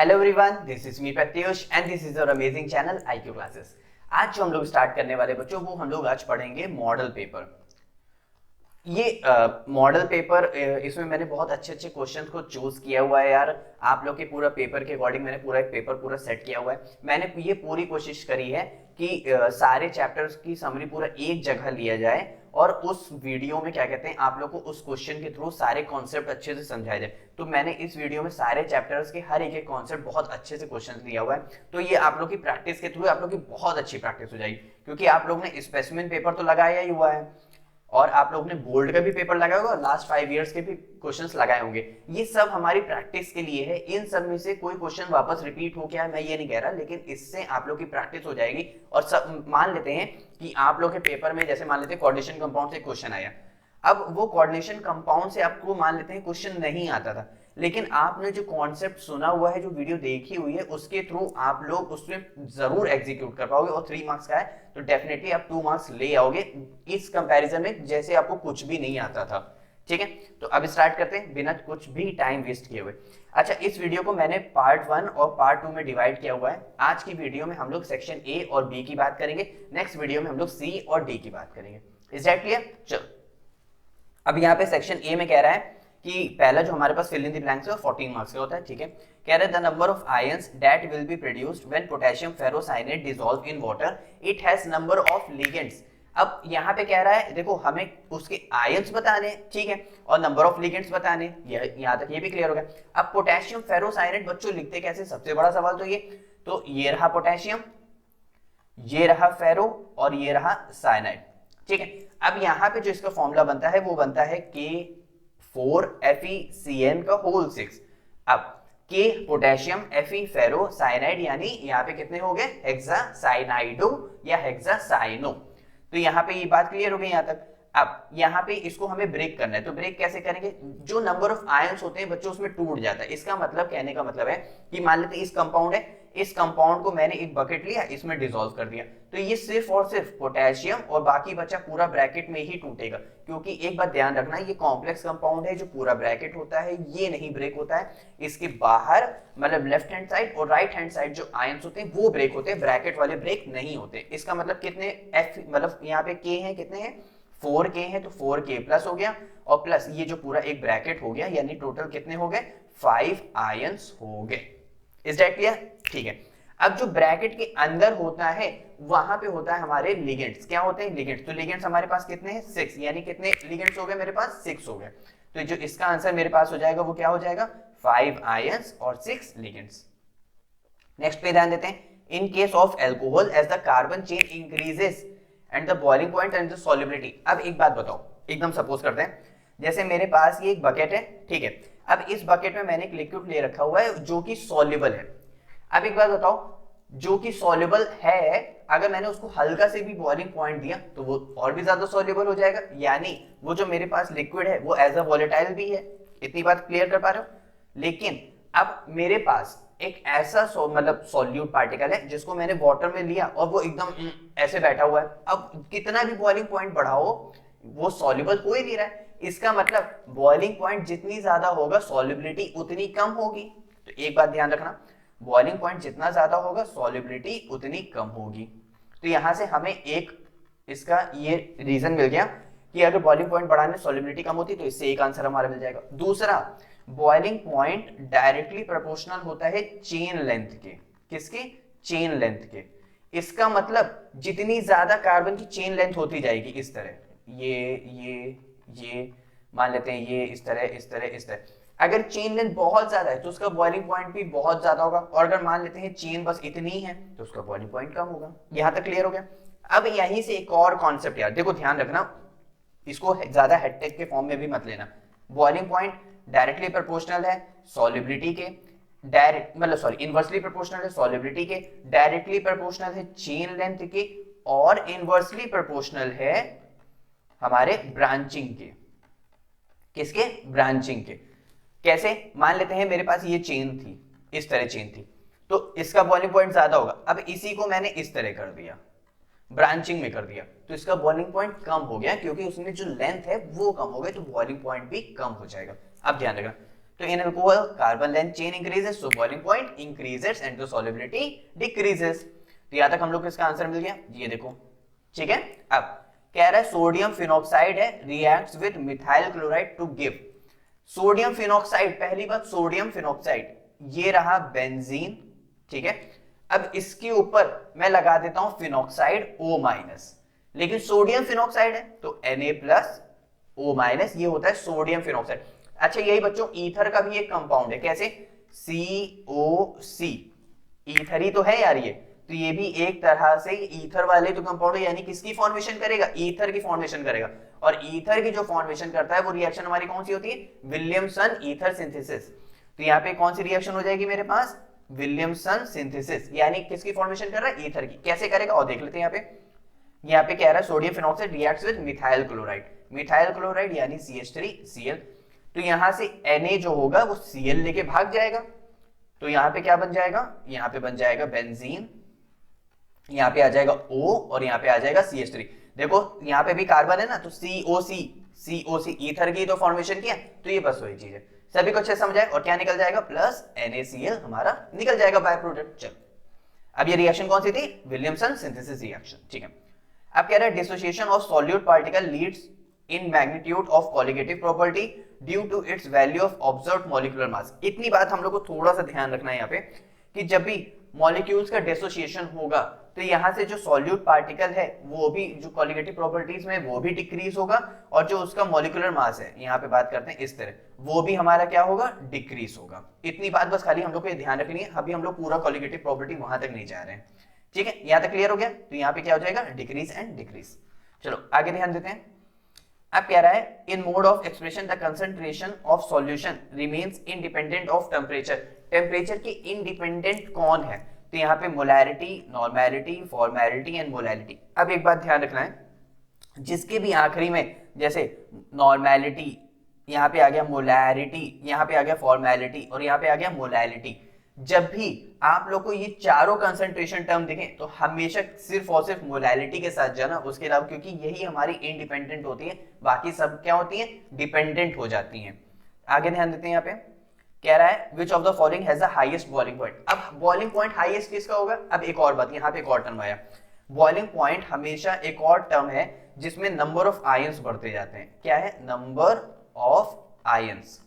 Hello everyone, this is me Pratyush and this is your amazing channel IQ classes. आज जो हम लोग start करने वाले बच्चों वो हम लोग आज पढ़ेंगे मॉडल पेपर। ये मॉडल पेपर इसमें मैंने बहुत अच्छे अच्छे क्वेश्चंस को चूज किया हुआ है यार। आप लोग के पूरा पेपर के अकॉर्डिंग मैंने पूरा एक पेपर पूरा सेट किया हुआ है। मैंने ये पूरी कोशिश करी है कि सारे चैप्टर्स की समरी पूरा एक जगह लिया जाए और उस वीडियो में क्या कहते हैं आप लोग को उस क्वेश्चन के थ्रू सारे कॉन्सेप्ट अच्छे से समझाए जाए। तो मैंने इस वीडियो में सारे चैप्टर्स के हर एक कॉन्सेप्ट बहुत अच्छे से क्वेश्चन दिया हुआ है। तो ये आप लोग की प्रैक्टिस के थ्रू आप लोग की बहुत अच्छी प्रैक्टिस हो जाएगी, क्योंकि आप लोग ने स्पेसिमेन पेपर तो लगाया ही हुआ है और आप लोग ने बोर्ड का भी पेपर लगाया होगा और लास्ट 5 इयर्स के भी क्वेश्चंस लगाए होंगे। ये सब हमारी प्रैक्टिस के लिए है। इन सब में से कोई क्वेश्चन वापस रिपीट हो गया मैं ये नहीं कह रहा, लेकिन इससे आप लोग की प्रैक्टिस हो जाएगी। और सब मान लेते हैं कि आप लोग के पेपर में जैसे मान लेते हैं कोऑर्डिनेशन कंपाउंड से क्वेश्चन आया। अब वो कोऑर्डिनेशन कंपाउंड से आपको मान लेते हैं क्वेश्चन नहीं आता था, लेकिन आपने जो कॉन्सेप्ट सुना हुआ है, जो वीडियो देखी हुई है, उसके थ्रू आप लोग उसमें जरूर एग्जीक्यूट कर पाओगे और 3 मार्क्स का है तो डेफिनेटली आप 2 मार्क्स ले आओगे इस कंपैरिजन में जैसे आपको कुछ भी नहीं आता था। ठीक है, तो अब स्टार्ट करते हैं बिना कुछ भी टाइम वेस्ट किए हुए। अच्छा, इस वीडियो को मैंने पार्ट 1 और पार्ट 2 में डिवाइड किया हुआ है। आज की वीडियो में हम लोग सेक्शन ए और बी की बात करेंगे, नेक्स्ट वीडियो में हम लोग सी और डी की बात करेंगे। Is that clear? चलो, अब यहाँ पे सेक्शन ए में कह रहा है कि पहला जो हमारे पास फिल इन द ब्लैंक्स है वो 14 मार्क्स का होता है। ठीक है, कह रहा है the number of ions that will be produced when potassium ferrocyanide dissolve in water it has number of ligands. अब यहाँ पे कह रहा है देखो हमें उसके आयंस बताने हैं, ठीक है, और नंबर ऑफ लिगेंड्स बताने हैं। यहाँ तक ये भी क्लियर हो गया। अब पोटेशियम फेरोसाइनेट बच्चों लिखते कैसे, सबसे बड़ा सवाल तो ये। तो ये रहा पोटेशियम, ये रहा फेरो और ये रहा साइनाइड। ठीक है, अब यहाँ पे जो इसका फॉर्मूला बनता है वो बनता है K4FeCN का होल 6। अब K पोटेशियम, Fe फेरो, साइनाइड यानी यहाँ पे कितने हो गए, हेक्सासाइनाइडो या हेक्सासाइनो। तो यहाँ पे ये बात क्लियर हो गई यहाँ तक। अब यहाँ पे इसको हमें ब्रेक करना है, तो ब्रेक कैसे करेंगे, जो नंबर ऑफ आयंस होते हैं बच्चों उसमें टूट जाता है। इसका मतलब, कहने का मतलब है कि मान लेते इस कंपाउंड है, इस कंपाउंड को मैंने एक बकेट लिया, इसमें डिसॉल्व कर दिया, तो ये सिर्फ और सिर्फ पोटेशियम और बाकी बचा पूरा ब्रैकेट में ही टूटेगा। क्योंकि एक बात ध्यान रखना, ये कॉम्प्लेक्स कंपाउंड है, जो पूरा ब्रैकेट होता है ये नहीं ब्रेक होता है। इसके बाहर मतलब लेफ्ट हैंड साइड और राइट हैंड साइड जो आयंस होते हैं वो ब्रेक होते हैं, ब्रैकेट वाले ब्रेक नहीं होते। इसका मतलब कितने एफ, मतलब यहाँ पे के हैं, कितने हैं, 4K है, तो 4K प्लस हो गया और प्लस ये जो पूरा एक ब्रैकेट हो गया, यानी टोटल कितने हो गए, 5 आयंस हो गए। Is that clear? ठीक है, अब जो ब्रैकेट के अंदर होता है वहां पे होता है हमारे लिगेंड्स। क्या होते हैं, लिगेंड्स। तो लिगेंड्स हमारे पास कितने हैं, 6, यानी कितने लिगेंड्स हो गए मेरे पास, 6 हो गए। तो जो इसका आंसर मेरे पास हो जाएगा वो क्या हो जाएगा, 5 आयंस और 6 लिगेंड्स। नेक्स्ट पे ध्यान देते हैं, in case of alcohol as the carbon chain increases and the boiling point and the solubility. अब एक बात बताओ, एकदम सपोज करते हैं जैसे मेरे पास ये एक बकेट है, ठीक है। अब इस बकेट में मैंने एक लिक्विड ले रखा हुआ है जो कि सॉल्युबल है। अब एक बात बताओ, जो कि सॉल्युबल है, अगर मैंने उसको हल्का से भी बॉइलिंग पॉइंट दिया तो वो और भी ज्यादा सॉल्युबल हो जाएगा, यानी वो जो मेरे पास लिक्विड है वो एज अ वोलेटाइल भी है। इतनी बात क्लियर कर पा रहे हो? लेकिन अब मेरे पास एक ऐसा मतलब सॉल्यूट पार्टिकल है जिसको मैंने वाटर में लिया और वो एकदम ऐसे बैठा हुआ है। अब कितना भी बॉइलिंग पॉइंट बढ़ाओ वो सॉल्युबल हो ही नहीं रहा है। इसका मतलब बॉइलिंग पॉइंट जितनी ज्यादा होगा सॉल्युबिलिटी उतनी कम होगी। तो एक बात ध्यान रखना, बॉइलिंग पॉइंट जितना ज्यादा होगा सॉल्युबिलिटी उतनी कम होगी। तो यहां से हमें एक इसका ये रीजन मिल गया कि अगर बॉइलिंग पॉइंट बढ़ाने सॉल्युबिलिटी कम होती तो इससे एक आंसर हमारा मिल जाएगा। दूसरा, बॉइलिंग पॉइंट डायरेक्टली प्रोपोर्शनल होता है चेन लेंथ के। किसके? चेन लेंथ के। इसका मतलब जितनी ज्यादा कार्बन की चेन लेंथ होती जाएगी, इस तरह ये मान लेते हैं, ये इस तरह इस तरह इस तरह, अगर चेन लेंथ बहुत ज्यादा है तो उसका बॉइलिंग पॉइंट भी बहुत ज्यादा होगा, और अगर मान लेते हैं चेन बस इतनी है तो उसका बॉइलिंग पॉइंट कम होगा। यहां तक क्लियर हो गया? अब यहीं से एक और कॉन्सेप्ट यार देखो, ध्यान रखना, इसको ज्यादा हेक्टिक के फॉर्म में भी मत लेना। बॉइलिंग पॉइंट डायरेक्टली प्रोपोर्शनल है सॉल्युबिलिटी के, डायरेक्ट मतलब सॉरी इनवर्सली प्रोपोर्शनल है सॉल्युबिलिटी के, डायरेक्टली प्रोपोर्शनल है चेन लेंथ के, और इनवर्सली प्रोपोर्शनल है हमारे ब्रांचिंग के। किसके? ब्रांचिंग के। कैसे? मान लेते हैं मेरे पास ये चेन थी, इस तरह चेन थी, तो इसका बॉइलिंग पॉइंट ज्यादा होगा। अब इसी को मैंने इस तरह कर दिया, ब्रांचिंग में कर दिया, तो इसका बॉइलिंग पॉइंट कम हो गया क्योंकि उसमें जो लेंथ है वो कम हो गई, तो बॉइलिंग पॉइंट भी कम हो जाएगा। अब ध्यान रखना, तो in alcohol carbon length chain increases, so boiling point increases and the solubility decreases. तो यहां तक हम लोग को इसका आंसर मिल गया, ये देखो, ठीक है। अब कह रहा है सोडियम फिनॉक्साइड है reacts with methyl chloride to give, sodium phenoxide, पहली बात सोडियम फिनॉक्साइड, ये रहा बेंजीन, ठीक है। अब इसके ऊपर मैं लगा देता हूं फिनॉक्साइड O-, लेकिन सोडियम फिनॉक्साइड है तो Na+O-, ये होता है सोडियम फिनॉक्साइड। अच्छा यही बच्चों ईथर का भी एक कंपाउंड है, कैसे, COC, ईथर ही तो है यार ये, तो ये भी एक तरह से ईथर वाले तो कंपाउंड है, यानी किसकी फॉर्मेशन करेगा, ईथर की फॉर्मेशन करेगा। और ईथर की जो फॉर्मेशन करता है वो रिएक्शन हमारी कौन सी होती है, विलियमसन ईथर सिंथेसिस। तो यहाँ पे कौन सी रिएक्शन हो जाएगी मेरे पास, विलियमसन सिंथेसिस, यानी किसकी फॉर्मेशन कर रहा है, ईथर की। कैसे करेगा और देख लेते हैं। यहाँ पे कह रहा है sodium phenoxide reacts with methyl chloride, methyl chloride यानी CH3Cl, तो यहां से Na जो होगा वो Cl लेके भाग जाएगा, तो यहाँ पे क्या बन जाएगा, यहाँ पे बन जाएगा बेंजीन, यहाँ पे आ जाएगा O और यहाँ पे आ जाएगा CH3। देखो यहाँ पे भी कार्बन है ना, तो COC ईथर की तो फॉर्मेशन किया, तो ये बस वही चीज है। सभी को अच्छे समझ आए, और क्या निकल जाएगा, प्लस NaCl हमारा निकल जाएगा बाय प्रोडक्ट। चलो अब ये रिएक्शन कौन सी थी, विलियमसन सिंथेसिस रिएक्शन, ठीक है। अब कह रहा है dissociation of solute particle leads in magnitude of colligative property due to its value of observed molecular mass. इतनी बात हम लोग को थोड़ा सा ध्यान रखना है यहाँ पे कि जब भी मॉलिक्यूल्स का डिसोसिएशन होगा तो यहाँ से जो सॉल्यूट पार्टिकल है वो भी जो कॉलिगेटिव प्रॉपर्टीज में वो भी डिक्रीज होगा, और जो उसका मॉलिक्यूलर मास है, यहाँ पे बात करते हैं इस तरह, वो भी हमारा क्या होगा, डिक्रीज होगा। इतनी बात बस खाली हम लोग को ध्यान रखनी है, अभी हम लोग पूरा कॉलिगेटिव प्रॉपर्टी वहां तक नहीं जा रहे हैं, ठीक है। यहाँ तक क्लियर हो गया, तो यहाँ पे क्या हो जाएगा, डिक्रीज एंड डिक्रीज। चलो आगे ध्यान देते हैं। अब कह रहा है in mode of expression the concentration of solution remains independent of temperature, temperature के इंडिपेंडेंट कौन है, तो यहाँ पे molarity, normality, formality and molality. अब एक बात ध्यान रखना है, जिसके भी आखिरी में जैसे नॉर्मैलिटी, यहाँ पे आ गया मोलैरिटी, यहाँ पे आ गया फॉर्मैलिटी और यहाँ पे आ गया मोलैलिटी, जब भी आप लोग को ये चारों कंसंट्रेशन टर्म दिखें तो हमेशा सिर्फ और सिर्फ मोलैलिटी के साथ जाना, उसके अलावा, क्योंकि यही हमारी इंडिपेंडेंट होती है, बाकी सब क्या होती है, डिपेंडेंट हो जाती हैं। आगे ध्यान देते हैं, यहाँ पे कह रहा है which of the following has the highest boiling point. अब बॉइलिंग पॉइंट हाईएस्ट किसका होगा, अब एक और बात, यहाँ पे एक और टर्म आया, बॉइलिंग पॉइंट हमेशा एक और टर्म है जिसमें नंबर ऑफ आयंस बढ़ते जाते हैं। क्या है, नंबर ऑफ आयंस।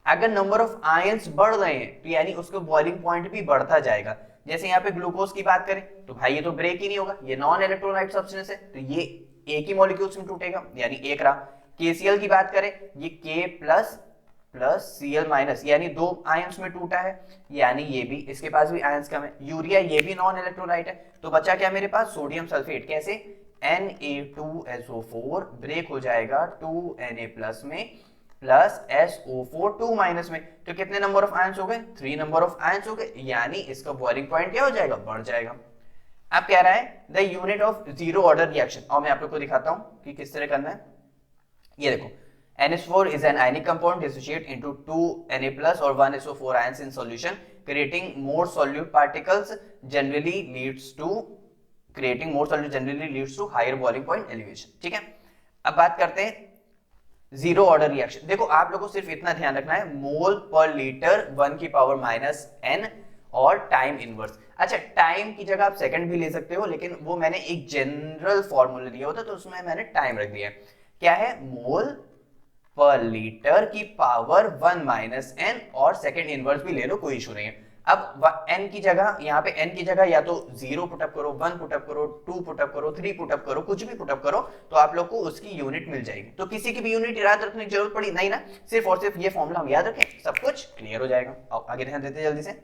अगर नंबर ऑफ आयंस बढ़ रहे हैं तो यानी उसका बॉइलिंग पॉइंट भी बढ़ता जाएगा। जैसे यहाँ पे ग्लूकोज की बात करें तो भाई ये तो ब्रेक ही नहीं होगा, ये नॉन इलेक्ट्रोलाइट सब्सटेंस है, तो ये एक ही मॉलिक्यूल्स में टूटेगा, यानी एक रहा। KCl की बात करें, ये K प्लस प्लस Cl-, यानी 2 आयंस में टूटा है, यानी ये भी, इसके पास भी आयंस कम है। यूरिया ये भी नॉन इलेक्ट्रोलाइट है, तो बचा क्या मेरे पास, सोडियम सल्फेट, कैसे, Na2SO4 ब्रेक हो जाएगा 2Na+ में प्लस SO4 2- में, तो कितने नंबर ऑफ आयंस हो गए, 3 नंबर ऑफ आयंस हो गए, यानी इसका बॉइलिंग पॉइंट क्या हो जाएगा, बढ़ जाएगा। अब कह रहा है the unit of zero order reaction, और मैं आप लोग को दिखाता हूं कि किस तरह करना है। ये देखो, NH4 is an ionic compound dissociate into 2Na+ or 1SO4 ions in solution, creating more solute particles generally leads to higher boiling point elevation, ठीक है। अब बात करते हैं जीरो ऑर्डर रिएक्शन। देखो आप लोगों को सिर्फ इतना ध्यान रखना है, मोल पर लीटर 1⁻⁻n और टाइम इनवर्स। अच्छा, टाइम की जगह आप सेकंड भी ले सकते हो, लेकिन वो मैंने एक जनरल फॉर्मूला दिया होता तो उसमें मैंने टाइम रख दिया है। क्या है, मोल पर लीटर की पावर 1 - n और सेकंड इनवर्स भी ले लो, कोई इशू नहीं है। अब n की जगह, यहाँ पे n की जगह या तो 0 पुटअप करो, 1 पुटअप करो, 2 पुटअप करो, 3 पुटअप करो, कुछ भी पुटअप करो, तो आप लोग को उसकी यूनिट मिल जाएगी। तो किसी की भी यूनिट याद रखने की जरूरत पड़ी नहीं ना, सिर्फ और सिर्फ ये फॉर्मूला हम याद रखें, सब कुछ क्लियर हो जाएगा। अब आगे ध्यान देते जल्दी से।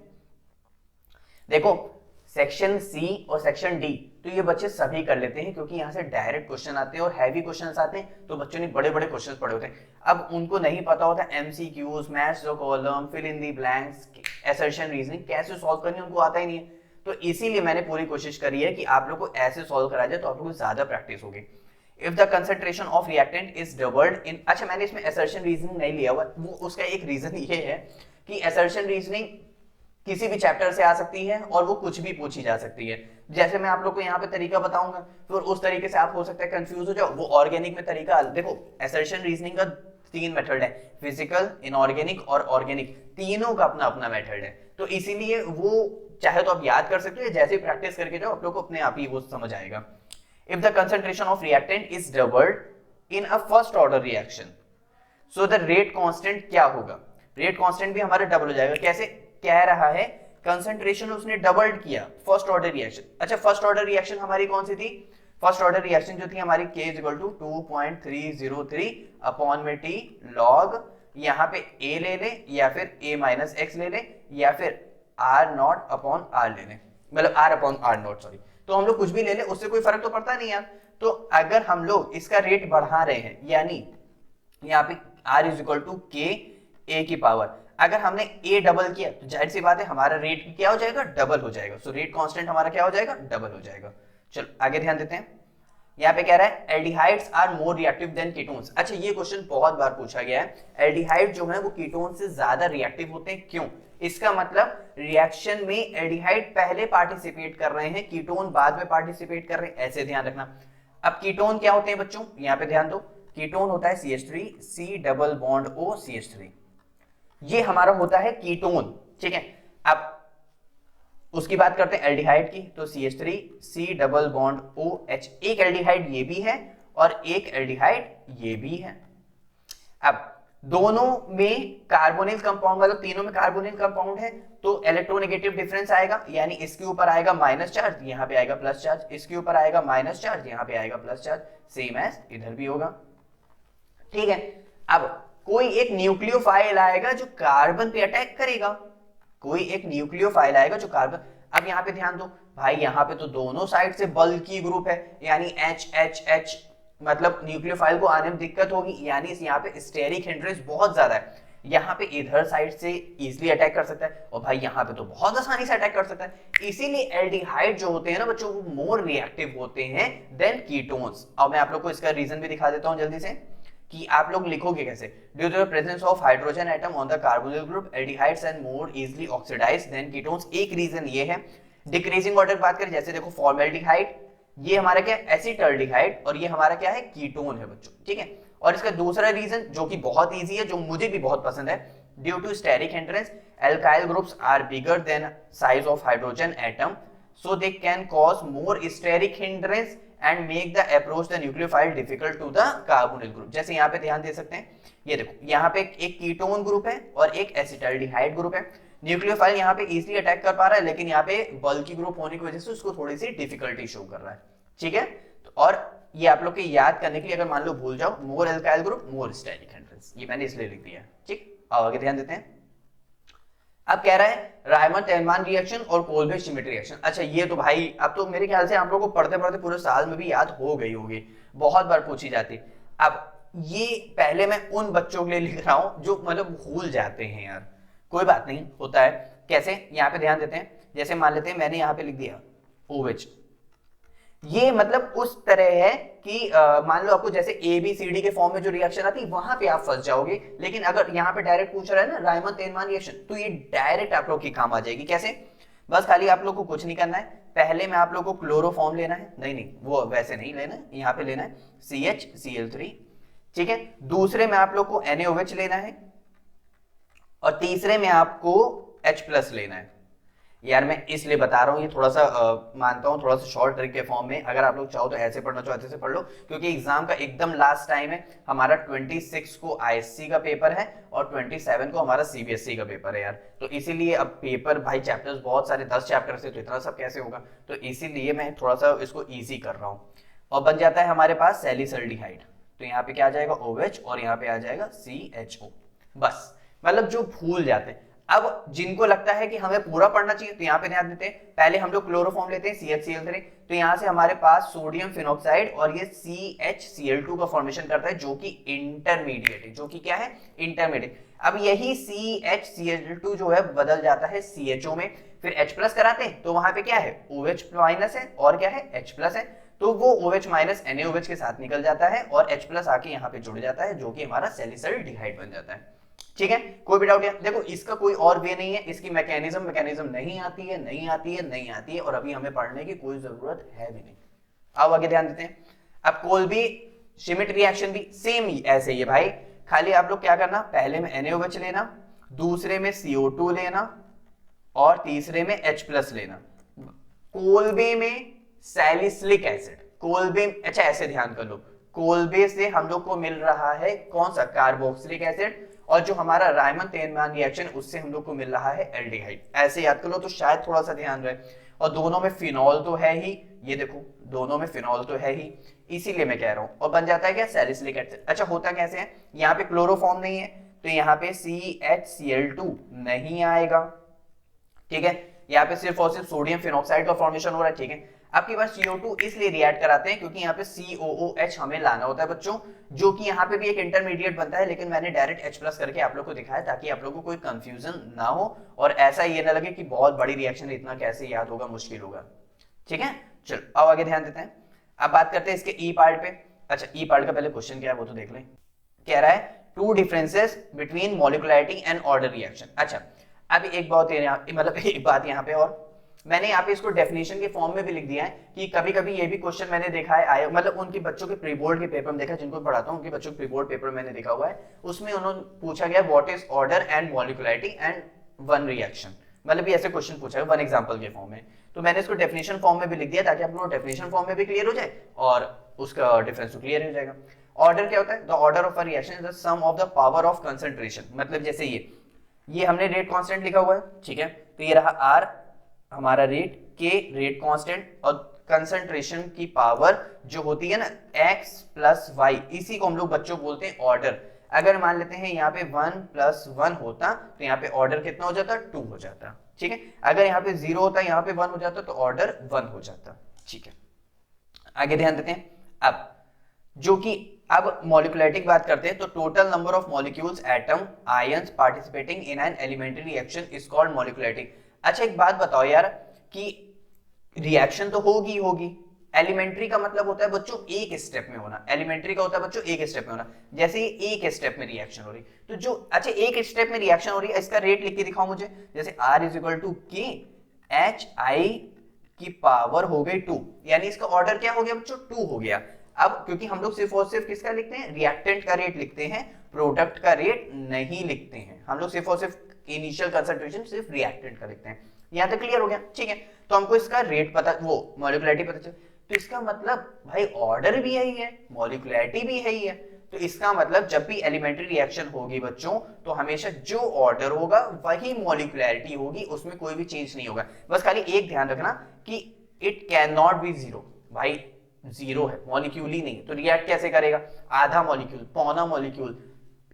देखो सेक्शन सी और सेक्शन डी तो ये बच्चे सभी कर लेते हैं, क्योंकि यहाँ से डायरेक्ट क्वेश्चन आते हैं और हैवी क्वेश्चंस आते हैं, तो बच्चों ने बड़े बड़े क्वेश्चंस पढ़े होते हैं। अब उनको नहीं पता होता MCQs, match the column, fill in the blanks, assertion, reasoning कैसे सॉल्व करनी, उनको आता ही नहीं है। तो इसीलिए मैंने पूरी कोशिश करी है कि आप लोग को ऐसे सॉल्व करा जाए तो आप लोग को ज्यादा प्रैक्टिस होगी। If the concentration of reactant is doubled in, अच्छा मैंने इसमें असर्शन रीजनिंग नहीं लिया हुआ, वो उसका एक रीजन ये है कि असर्शन रीजनिंग किसी भी चैप्टर से आ सकती है और वो कुछ भी पूछी जा सकती है। जैसे मैं आप लोग को यहाँ पे तरीका बताऊंगा, फिर उस तरीके से आप हो सकता है कंफ्यूज हो जाओ। वो ऑर्गेनिक में तरीका, देखो असर्शन रीजनिंग का तीन मेथड है, फिजिकल, इनऑर्गेनिक और ऑर्गेनिक, तीनों का अपना अपना मेथड है। तो इसीलिए वो चाहे तो आप याद कर सकते हो, जैसे प्रैक्टिस करके जाओ आप लोग को अपने आप ही वो समझ आएगा। If the concentration of reactant is doubled in a first order reaction, so the rate constant क्या होगा, रेट कांस्टेंट भी हमारा डबल हो जाएगा। कैसे कह रहा है, कंसंट्रेशन उसने डबल्ड किया फर्स्ट ऑर्डर रिएक्शन। अच्छा, फर्स्ट ऑर्डर रिएक्शन हमारी कौन सी थी, फर्स्ट ऑर्डर रिएक्शन जो थी हमारी K = 2.303 अपॉन में T log, यहाँ पे A ले ले या फिर A - x ले ले या फिर R0 अपॉन R ले ले, मतलब R अपॉन R0 सॉरी, तो हम लोग कुछ भी ले ले उससे कोई फर्क तो पड़ता नहीं यार। तो अगर हम लोग इसका रेट बढ़ा रहे हैं, यानी यहाँ पे R = K A की पावर, अगर हमने A डबल किया तो जाहिर सी बात है हमारा रेट क्या हो जाएगा, डबल हो जाएगा। सो रेट कांस्टेंट हमारा क्या हो जाएगा, डबल हो जाएगा। चलो आगे ध्यान देते हैं, यहाँ पे कह रहा है aldehydes are more reactive than ketones. अच्छा, ये क्वेश्चन बहुत बार पूछा गया है, एल्डिहाइड जो है वो कीटोन से ज्यादा रिएक्टिव होते हैं, क्यों? इसका मतलब रिएक्शन में एल्डिहाइड पहले पार्टिसिपेट कर रहे हैं, कीटोन बाद में पार्टिसिपेट कर रहे हैं, ऐसे ध्यान रखना। अब कीटोन क्या होते हैं बच्चों, यहाँ पे ध्यान दो, कीटोन होता है CH3 C double bond O CH3, ये हमारा होता है कीटोन, ठीक है। अब उसकी बात करते हैं एल्डिहाइड की, तो CH3 C double bond OH, एक एल्डिहाइड ये भी है और एक एल्डिहाइड ये भी है। अब दोनों में कार्बोनिल कंपाउंड, मतलब तीनों में कार्बोनिल कंपाउंड है, तो इलेक्ट्रोनेगेटिव डिफरेंस आएगा, यानी इसके ऊपर आएगा माइनस चार्ज, यहाँ पे आएगा प्लस चार्ज, इसके ऊपर आएगा माइनस चार्ज, यहाँ पे आएगा प्लस चार्ज, सेम एज इधर भी होगा, ठीक है। अब कोई एक न्यूक्लियोफाइल आएगा जो कार्बन पे अटैक करेगा, कोई एक न्यूक्लियोफाइल आएगा जो कार्बन, अब यहाँ पे ध्यान दो भाई, यहाँ पे तो दोनों साइड से बल्की ग्रुप है, यानी H, मतलब न्यूक्लियोफाइल को आने में दिक्कत होगी, यानी यहाँ पे स्टेरिक हिंड्रेंस बहुत ज्यादा है, यहाँ पे इधर साइड से इजीली अटैक कर सकता है, और भाई यहाँ पे तो बहुत आसानी से अटैक कर सकता है। इसीलिए एल्डिहाइड जो होते हैं ना बच्चों, वो मोर रिएक्टिव होते हैं देन कीटोन्स। अब मैं आप लोग को इसका रीजन भी दिखा देता हूँ जल्दी से, कि आप लोग लिखोगे कैसे, due to the presence of hydrogen atom on the carbonyl group aldehydes and more easily oxidised than ketones. एक रीजन ये है। डिक्रीजिंग ऑर्डर बात करें, जैसे देखो फॉर्मेल्डिहाइड, ये हमारा क्या है एसिटाल्डिहाइड, और ये हमारा क्या है कीटोन है बच्चों, ठीक है। और इसका दूसरा रीजन जो कि बहुत इजी है, जो मुझे भी बहुत पसंद है, due to steric hindrance alkyl groups are bigger than size of hydrogen atom, so they can cause more steric hindrance and make the approach the nucleophile difficult to the carbonyl group। जैसे यहाँ पे ध्यान दे सकते हैं, ये देखो यहाँ पे एक कीटोन ग्रुप है और एक एसिटाल्डिहाइड ग्रुप है, न्यूक्लियोफाइल यहाँ पे इजीली अटैक कर पा रहा है, लेकिन यहाँ पे बल्की ग्रुप होने की वजह से उसको थोड़ी सी डिफिकल्टी शो कर रहा है, ठीक है। और ये आप लोग के याद करने के लिए, अगर मान लो भूल जाओ, more alkyl group more steric hindrance, ये मैंने इसलिए लिख दिया, ठीक। अब आगे ध्यान देते हैं। अब कह रहा है रायमन-तेलमान रिएक्शन और कोलबे-श्मिट रिएक्शन। अच्छा, ये तो भाई अब तो मेरे ख्याल से आप लोगों को पढ़ते पढ़ते पूरे साल में भी याद हो गई होगी, बहुत बार पूछी जाती। अब ये पहले मैं उन बच्चों के लिए लिख रहा हूं जो मतलब भूल जाते हैं यार, कोई बात नहीं, होता है। कैसे, यहाँ पे ध्यान देते हैं, जैसे मान लेते हैं मैंने यहाँ पे लिख दिया OH, ये मतलब उस तरह है कि मान लो आपको जैसे ABCD के फॉर्म में जो रिएक्शन आती है वहां पे आप फंस जाओगे, लेकिन अगर यहाँ पे डायरेक्ट पूछ रहा है ना रायमन-तेलमान रिएक्शन, तो ये डायरेक्ट आप लोग की काम आ जाएगी। कैसे, बस खाली आप लोग को कुछ नहीं करना है, पहले में आप लोग को क्लोरोफॉर्म लेना है, नहीं वो वैसे नहीं लेना है, यहाँ पे लेना है CHCl3, ठीक है। दूसरे में आप लोग को NaOH लेना है, और तीसरे में आपको H+ लेना है। यार मैं इसलिए बता रहा हूँ, ये थोड़ा सा मानता हूँ थोड़ा सा शॉर्ट ट्रिक के फॉर्म में, अगर आप लोग चाहो तो ऐसे पढ़ना चाहो ऐसे पढ़ लो, क्योंकि एग्जाम का एकदम लास्ट टाइम है। हमारा 26 को ISC का पेपर है और 27 को हमारा CBSE का पेपर है यार, तो इसीलिए अब पेपर भाई चैप्टर्स बहुत सारे 10 चैप्टर से, तो इतना सब कैसे होगा, तो इसीलिए मैं थोड़ा सा इसको ईजी कर रहा हूँ। और बन जाता है हमारे पास सैलिसल्डिहाइड, तो यहाँ पे क्या आ जाएगा OH और यहाँ पे आ जाएगा CHO, बस। मतलब जो भूल जाते हैं, अब जिनको लगता है कि हमें पूरा पढ़ना चाहिए, तो यहाँ पे ध्यान देते हैं, पहले हम लोग क्लोरोफॉर्म लेते हैं CHCl3, तो यहाँ से हमारे पास सोडियम फिनॉक्साइड और ये CHCl2 का फॉर्मेशन करता है, जो कि इंटरमीडिएट है, जो कि क्या है इंटरमीडिएट। अब यही CHCl2 जो है बदल जाता है CHO में, फिर H+ कराते हैं, तो वहां पे क्या है OH- है और क्या है H+ है, तो वो OH- NaOH के साथ निकल जाता है और H+ आके यहाँ पे जुड़ जाता है, जो कि हमारा सैलिसल्डिहाइड बन जाता है, ठीक है। कोई भी डाउट है? देखो इसका कोई और वे नहीं है, इसकी मैकेनिज्म नहीं आती है, और अभी हमें पढ़ने की कोई जरूरत है भी नहीं। अब आगे ध्यान देते हैं। अब कोलबे-श्मिट रिएक्शन भी सेम ही ऐसे ही है भाई, खाली आप लोग क्या करना, पहले में NaOH लेना, दूसरे में CO2 लेना और तीसरे में H+ लेना। कोलबे में सैलिसिलिक एसिड, कोलबे, अच्छा ऐसे ध्यान कर लो, कोलबे से हम लोग को मिल रहा है कौन सा, कार्बोक्सिलिक एसिड, और जो हमारा रायमन तेनमान रिएक्शन उससे हम लोग को मिल रहा है एल्डिहाइड। ऐसे याद कर लो तो शायद थोड़ा सा ध्यान रहे। और दोनों में फिनॉल तो है ही, ये देखो दोनों में फिनॉल तो है ही, इसीलिए मैं कह रहा हूं। और बन जाता है क्या, सैलिसिलिक एसिड। अच्छा होता कैसे है, यहाँ पे क्लोरोफॉर्म नहीं है तो यहाँ पे CHCl2 नहीं आएगा, ठीक है, यहाँ पे सिर्फ और सिर्फ सोडियम फिनॉक्साइड का फॉर्मेशन हो रहा है, ठीक है। आपके पास CO2 इसलिए रिएक्ट कराते हैं क्योंकि यहाँ पे COOH हमें लाना होता है बच्चों, जो कि यहाँ पे भी एक इंटरमीडिएट बनता है, लेकिन मैंने डायरेक्ट H+ करके आप लोग को दिखाया ताकि आप लोग को कोई कंफ्यूजन ना हो और ऐसा ये ना लगे कि बहुत बड़ी रिएक्शन इतना कैसे याद होगा, मुश्किल होगा, ठीक है। चलो अब आगे ध्यान देते हैं। अब बात करते हैं इसके ई पार्ट पे। अच्छा ई पार्ट का पहले क्वेश्चन क्या है वो तो देख लें। कह रहा है two differences between molecularity and order reaction. अच्छा अब एक बात मतलब एक बात यहाँ पे, और मैंने यहाँ पे इसको डेफिनेशन के फॉर्म में भी लिख दिया है कि कभी कभी ये भी क्वेश्चन मैंने देखा है आए, मतलब उनके बच्चों के प्री बोर्ड के पेपर में देखा, जिनको पढ़ाता हूँ उनके बच्चों के प्री बोर्ड पेपर मैंने देखा हुआ है, उसमें उन्होंने पूछा गया what is order and molecularity and one reaction, मतलब ये ऐसे क्वेश्चन पूछा है वन एग्जांपल के फॉर्म में। तो मैंने इसको डेफिनेशन फॉर्म में भी लिख दिया ताकि आप लोगों को डेफिनेशन फॉर्म में भी क्लियर हो जाए और उसका डिफरेंस तो क्लियर हो जाएगा। ऑर्डर क्या होता है, the order of a reaction is the sum of the power of concentration, मतलब जैसे ये हमने रेट कांस्टेंट लिखा हुआ है, ठीक है, तो ये रहा R हमारा रेट, K रेट कांस्टेंट, और कंसंट्रेशन की पावर जो होती है ना X + Y, इसी को हम लोग बच्चों बोलते हैं ऑर्डर। अगर मान लेते हैं यहाँ पे 1 + 1 होता तो यहाँ पे ऑर्डर कितना हो जाता, 2 हो जाता, ठीक है। अगर यहाँ पे 0 होता यहाँ पे 1 हो जाता तो ऑर्डर 1 हो जाता, ठीक है। आगे ध्यान देते हैं। अब जो कि अब मॉलिक्युलरिटी की बात करते हैं तो total number of molecules atom ions participating in an elementary reaction is called molecularity. अच्छा एक बात बताओ यार कि रिएक्शन तो होगी होगी, एलिमेंट्री का मतलब होता है बच्चों एक स्टेप में होना, एलिमेंट्री का होता है बच्चों एक स्टेप में होना, जैसे एक स्टेप में रिएक्शन हो रही तो जो, अच्छा एक स्टेप में रिएक्शन हो रही है इसका रेट लिख के दिखाओ मुझे, जैसे R = K HI की पावर हो गई 2, यानी इसका ऑर्डर क्या हो गया बच्चों, 2 हो गया। अब क्योंकि हम लोग सिर्फ और सिर्फ किसका लिखते हैं, रिएक्टेंट का रेट लिखते हैं, प्रोडक्ट का रेट नहीं लिखते हैं, हम लोग सिर्फ और सिर्फ इनिशियल कंसंट्रेशन सिर्फ रिएक्टेंट का लिखते हैं। यहां तक क्लियर हो गया, ठीक है। तो हमको इसका रेट पता, वो मॉलिक्युलरिटी पता चल, तो इसका मतलब भाई ऑर्डर भी यही है, मॉलिक्युलरिटी भी यही है, तो इसका मतलब जब भी एलिमेंट्री रिएक्शन होगी बच्चों तो हमेशा जो ऑर्डर होगा वही मॉलिक्युलरिटी होगी, उसमें कोई भी चेंज नहीं होगा। बस खाली एक ध्यान रखना कि it can not be zero, भाई जीरो है, मॉलिक्यूल ही नहीं, तो रिएक्ट कैसे करेगा, आधा मॉलिक्यूल, पौना मॉलिक्यूल,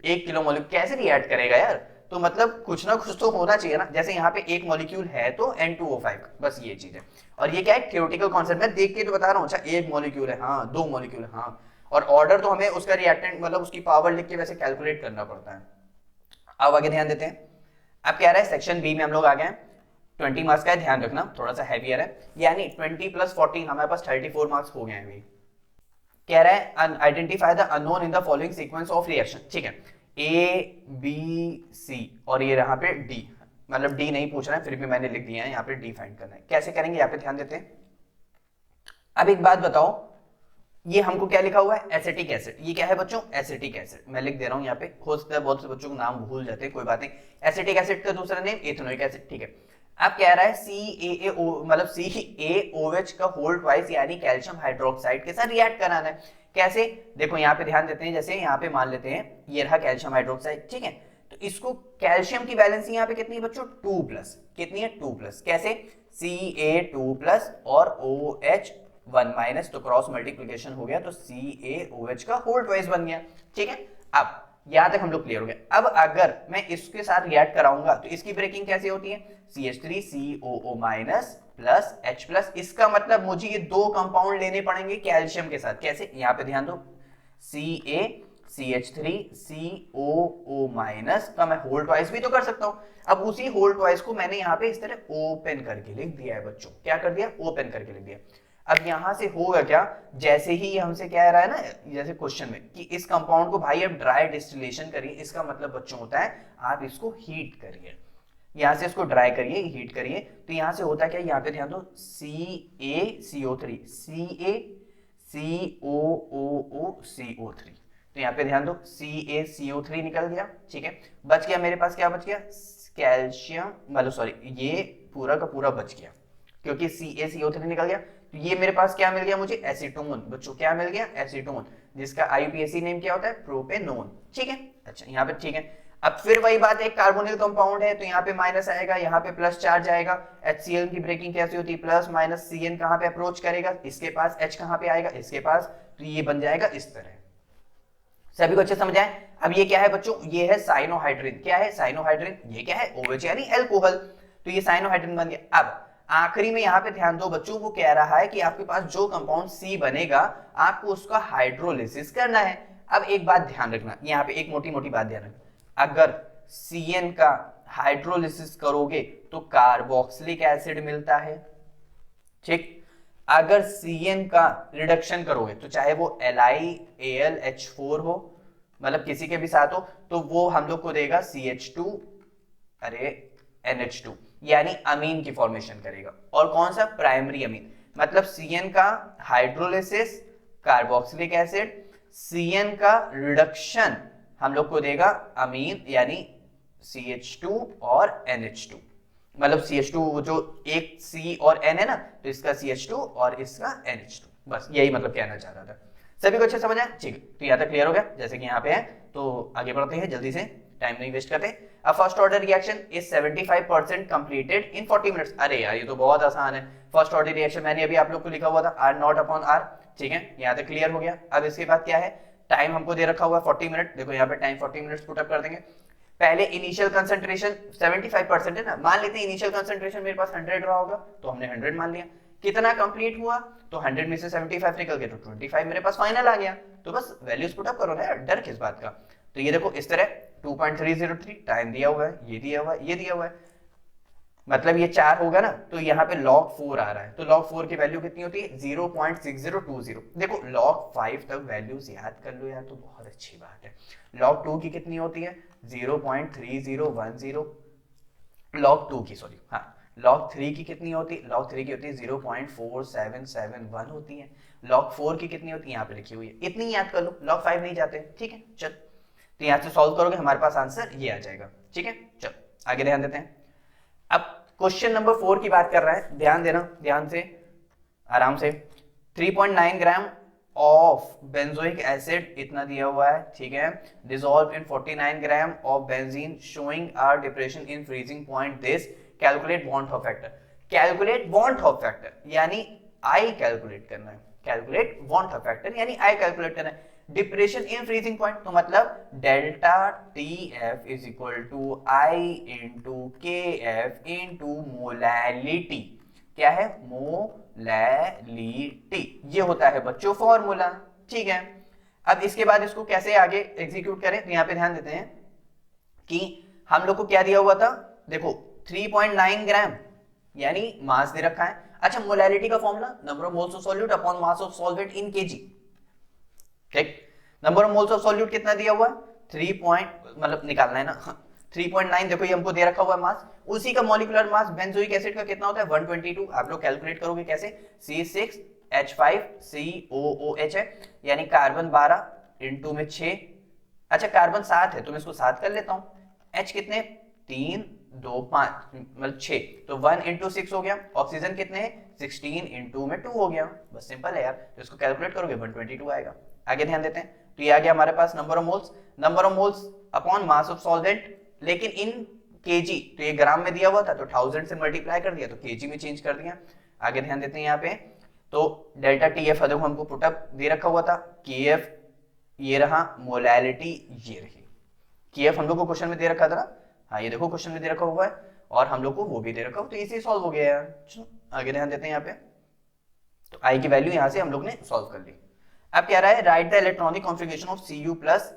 1 किलो मॉलिक्यूल कैसे रिएक्ट करेगा यार, तो मतलब कुछ ना कुछ तो होना चाहिए ना। जैसे यहाँ पे एक मॉलिक्यूल है तो N2O5, बस ये चीज है। और ये क्या है, थ्योरेटिकल कॉन्सेप्ट, मैं देख के तो बता रहा हूँ। अच्छा एक मॉलिक्यूल है, हाँ 2 मॉलिक्यूल है, हाँ, और ऑर्डर तो हमें उसका रिएक्टेंट मतलब उसकी पावर लिख के वैसे कैलकुलेट करना पड़ता है। अब आगे ध्यान देते हैं। अब क्या रहा है, सेक्शन बी में हम लोग आ गए हैं, 20 मार्क्स का है, ध्यान रखना थोड़ा सा हैवियर है, यानी 20 + 14 हमारे पास 34 मार्क्स हो गए हैं अभी। कह रहा है identify the unknown in the following sequence of reaction, ठीक है, A B C और ये यहाँ पे D, मतलब D नहीं पूछ रहा है फिर भी मैंने लिख दिया है यहाँ पे D फाइंड करना है। कैसे करेंगे यहाँ पे ध्यान देते हैं। अब एक बात बताओ, ये हमको क्या लिखा हुआ है, एसिटिक एसिड, ये क्या है बच्चों, एसिटिक एसिड, मैं लिख दे रहा हूँ यहाँ पे, हो सकता है बहुत से बच्चों को नाम भूल जाते हैं, कोई बात नहीं। एसिटिक एसिड का दूसरा नेम एथेनोइक एसिड, ठीक है। अब कह रहा है CaO मतलब CaOH का होल ट्वाइस यानी कैल्शियम हाइड्रोक्साइड के साथ रिएक्ट कराना है। कैसे, देखो यहाँ पे ध्यान देते हैं, जैसे यहाँ पे मान लेते हैं ये रहा कैल्शियम हाइड्रोक्साइड, ठीक है, तो इसको कैल्शियम की वैलेंसी यहाँ पे कितनी है बच्चों, 2+, कितनी है 2+, कैसे Ca2+ और OH1- तो क्रॉस मल्टीप्लिकेशन हो गया तो CaOH का होल ट्वाइस बन गया, ठीक है। अब यहां तक हम लोग क्लियर हो गए। अब अगर मैं इसके साथ रिएक्ट कराऊंगा तो इसकी ब्रेकिंग कैसे होती है, CH3COO- प्लस H+, इसका मतलब मुझे ये 2 कंपाउंड लेने पड़ेंगे कैल्शियम के साथ, कैसे, यहां पे ध्यान दो, CaCH3COO- का मैं होल ट्वाइस भी तो कर सकता हूं। अब उसी होल ट्वाइस को मैंने यहाँ पे इस तरह ओपन करके लिख दिया है बच्चों, क्या कर दिया, ओपन करके लिख दिया। अब यहां से होगा क्या, जैसे ही हमसे कह रहा है ना जैसे क्वेश्चन में कि इस कंपाउंड को भाई अब ड्राई डिस्टिलेशन करिए, इसका मतलब बच्चों होता है आप इसको हीट करिए, यहां से इसको ड्राई करिए, हीट करिए, तो यहां से होता क्या, यहाँ पे ध्यान दो, CaCO3 CaCOOO CO3, तो यहाँ पे ध्यान दो CaCO3 निकल गया, ठीक है। बच गया मेरे पास, क्या बच गया, कैल्शियम, मतलब सॉरी ये पूरा का पूरा बच गया क्योंकि CaCO3 निकल गया। तो ये मेरे पास क्या मिल गया मुझे, एसीटोन। बच्चों क्या मिल गया, एसीटोन, जिसका IUPAC नेम क्या होता है, प्रोपेनोन, ठीक है। अच्छा यहाँ पे ठीक है। अब फिर वही बात है, कार्बोनिल कंपाउंड है तो यहाँ पे माइनस आएगा, यहाँ पे प्लस चार्ज आएगा। HCl की ब्रेकिंग कैसे होती है, प्लस माइनस, CN कहाँ पे अप्रोच करेगा, इसके पास, H कहाँ पे आएगा, इसके पास, तो ये बन जाएगा इस तरह। सभी को अच्छे समझ आए। अब ये क्या है बच्चों, ये है साइनोहाइड्रिन। क्या है, साइनोहाइड्रिन। ये क्या है, OH यानी अल्कोहल। तो ये साइनोहाइड्रिन बन गया। अब आखिरी में यहाँ पे ध्यान दो बच्चों, वो कह रहा है कि आपके पास जो कंपाउंड C बनेगा आपको उसका हाइड्रोलिसिस करना है। अब एक बात ध्यान रखना, यहाँ पे एक मोटी मोटी बात ध्यान रखना, अगर CN का हाइड्रोलिसिस करोगे तो कार्बोक्सिलिक एसिड मिलता है, ठीक। अगर CN का रिडक्शन करोगे तो चाहे वो LiAlH4 हो, मतलब किसी के भी साथ हो, तो वो हम लोग को देगा CH2 अरे NH2, यानी अमीन की फॉर्मेशन करेगा। और कौन सा, प्राइमरी अमीन। मतलब CN का हाइड्रोलिसिस कार्बोक्सिलिक एसिड, CN का रिडक्शन हम लोग को देगा अमीन यानी CH2 और NH2। मतलब CH2 जो एक C और N है ना, तो इसका CH2 और इसका NH2। बस यही मतलब कहना चाह रहा था। सभी को अच्छे समझ आया, ठीक है। तो यहाँ तक क्लियर हो गया, जैसे कि यहाँ पे है। तो आगे बढ़ते हैं जल्दी से, टाइम नहीं वेस्ट करते। A first order reaction is 75% completed in 40 minutes. अरे यार ये तो बहुत आसान है। फर्स्ट ऑर्डर रिएक्शन मैंने अभी आप लोग को लिखा हुआ था R0/R, ठीक है। यहाँ तक क्लियर हो गया। अब इसके बाद क्या है, टाइम हमको दे रखा हुआ है 40 मिनट। देखो यहाँ पे टाइम 40 मिनट्स पुट अप कर देंगे। पहले इनिशियल कंसंट्रेशन 75% है ना, मान लेते हैं इनिशियल कंसंट्रेशन मेरे पास 100 रहा होगा, तो हमने 100 मान लिया। कितना कंप्लीट हुआ, तो 100 में से 75 निकल गया, तो 25 मेरे पास फाइनल आ गया। तो बस वैल्यूज पुट अप करो ना यार, डर किस बात का। तो ये देखो इस तरह 2.303 टाइम दिया हुआ है, ये दिया हुआ है, ये दिया हुआ है, मतलब ये 4 होगा ना, तो यहाँ पे log 4 आ रहा है। तो log 4 की वैल्यू कितनी होती है, 0.6020। देखो log 5 तक वैल्यूज याद कर लो यार, तो बहुत अच्छी बात है। log 2 की कितनी होती है, 0.3010। log 2 की सॉरी, हाँ, log 3 की कितनी होती है, log 3 की होती है 0.4771 होती है। log 4 की कितनी होती है, यहाँ पे लिखी हुई है, इतनी याद कर लो, log 5 नहीं जाते, ठीक है। चल, तो यहाँ से सॉल्व करोगे हमारे पास आंसर ये आ जाएगा, ठीक है। चल आगे ध्यान देते हैं। अब क्वेश्चन नंबर 4 की बात कर रहा है, ध्यान देना, ध्यान से, आराम से। 3.9 ग्राम ऑफ बेंजोइक एसिड इतना दिया हुआ है, ठीक है, dissolve in 49 gram of benzene showing are depression in freezing point this, calculate bond half factor. Calculate bond half factor यानी आई कैलकुलेट करना है, कैलकुलेट बॉन्ड हॉफ फैक्टर यानी आई कैलकुलेट करना है। डिप्रेशन इन फ्रीजिंग पॉइंट, तो मतलब delta TF is equal to I into KF into molality. क्या है, मोलैलिटी, ये होता है बच्चों फॉर्मूला, ठीक है। अब इसके बाद इसको कैसे आगे एग्जीक्यूट करें, तो यहाँ पे ध्यान देते हैं कि हम लोग को क्या दिया हुआ था, देखो 3.9 ग्राम यानी मास दे रखा है। अच्छा, मोलैलिटी का formula number of moles of solute upon mass of solvent in kg, ठीक। Number of moles of solute कितना दिया हुआ है, 3 मतलब निकालना है ना, 3.9। देखो ये हमको दे रखा हुआ है मास, उसी का मॉलिक्यूलर मास बेंजोइक एसिड का कितना होता है, 122। आप लोग कैलकुलेट करोगे कैसे, C6H5COOH है, यानी कार्बन 12 इंटू में 6। अच्छा कार्बन 7 है तो मैं इसको 7 कर लेता हूँ। H कितने, 3 2 5 मतलब 6, तो 1 इंटू 6 हो गया। ऑक्सीजन कितने हैं, 16 इंटू में 2 हो गया। बस सिंपल है यार, तो इसको कैलकुलेट करोगे 122 आएगा। आगे ध्यान देते हैं, तो ये आ गया हमारे पास number of moles upon mass of solvent, लेकिन इन केजी, तो ये ग्राम में दिया हुआ था तो 1000 से मल्टीप्लाई कर दिया तो केजी में चेंज कर दिया। आगे ध्यान देते हैं यहाँ पे, तो डेल्टा TF देखो हमको पुटअप दे रखा हुआ था, KF ये रहा, मोलैलिटी ये रही। KF हम लोग को क्वेश्चन में दे रखा था ना, हाँ ये देखो क्वेश्चन में दे रखा हुआ है, और हम लोग को वो भी दे रखा हो, तो इसी सॉल्व हो गया यार। चलो आगे ध्यान देते हैं यहाँ पे, तो आई की वैल्यू यहाँ से हम लोग ने सॉल्व कर ली। अब क्या रहा है, right the electronic configuration of Cu plus,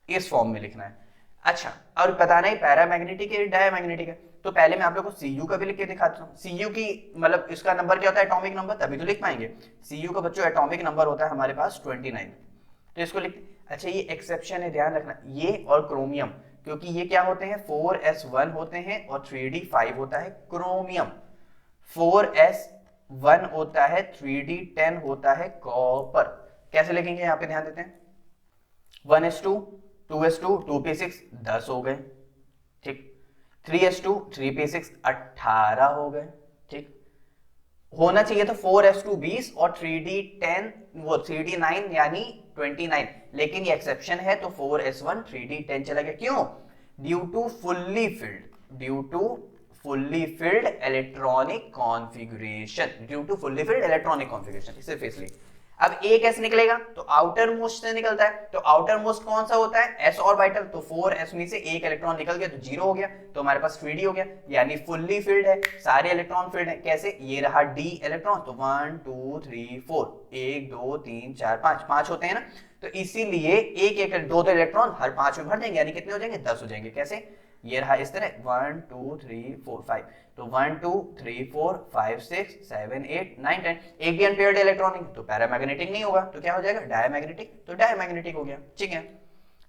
इस फॉर्म में लिखना है। अच्छा, और बताना है पैरामैग्नेटिक है डायमैग्नेटिक है, तो पहले मैं आप लोग को Cu का भी लिख के दिखाता हूँ। Cu की मतलब इसका नंबर क्या होता है, एटॉमिक नंबर, तभी तो लिख पाएंगे। Cu का बच्चों एटॉमिक नंबर होता है हमारे पास 29, तो इसको लिख। अच्छा ये एक्सेप्शन है, ध्यान रखना, ये और क्रोमियम, क्योंकि ये क्या होते हैं, 4s1 होते हैं और 3d5 होता है क्रोमियम, 4s1 होता है, 3d10 होता है कॉपर। कैसे लिखेंगे यहाँ पे ध्यान देते हैं, 1s2 2s2 2p6 10 हो गए, ठीक। 3s2 3p6 18 हो गए, ठीक। होना चाहिए था 4s2 20 और 3d10 वो 3d9 यानी 29, लेकिन ये एक्सेप्शन है तो 4s1 3d10 चला गया। क्यों? Due to fully filled, due to fully filled electronic configuration, due to fully filled electronic configuration, सिर्फ इसलिए। अब ए कैसे निकलेगा? तो आउटर मोस्ट से निकलता है। तो आउटर मोस्ट कौन सा होता है? S orbital. तो 4s में से एक इलेक्ट्रॉन निकल गया तो 0 हो गया, तो हमारे पास 3d हो गया, यानी फुल्ली फिल्ड है, सारे इलेक्ट्रॉन फिल्ड है। कैसे? ये रहा d इलेक्ट्रॉन, तो 1 2 3 4 1 2 3 4 5 5 होते हैं ना, तो इसीलिए एक एक दो दो इलेक्ट्रॉन हर 5 में भर देंगे, यानी कितने हो जाएंगे? 10 हो जाएंगे। कैसे? ये रहा इस तरह 1 2 3 4 5, तो 1 2 3 4 5 6 7 8 9 10, एक भी अनपेयर्ड इलेक्ट्रॉन नहीं तो पैरामैग्नेटिक नहीं होगा, तो क्या हो जाएगा? डायमैग्नेटिक, तो डायमैग्नेटिक हो गया, ठीक है।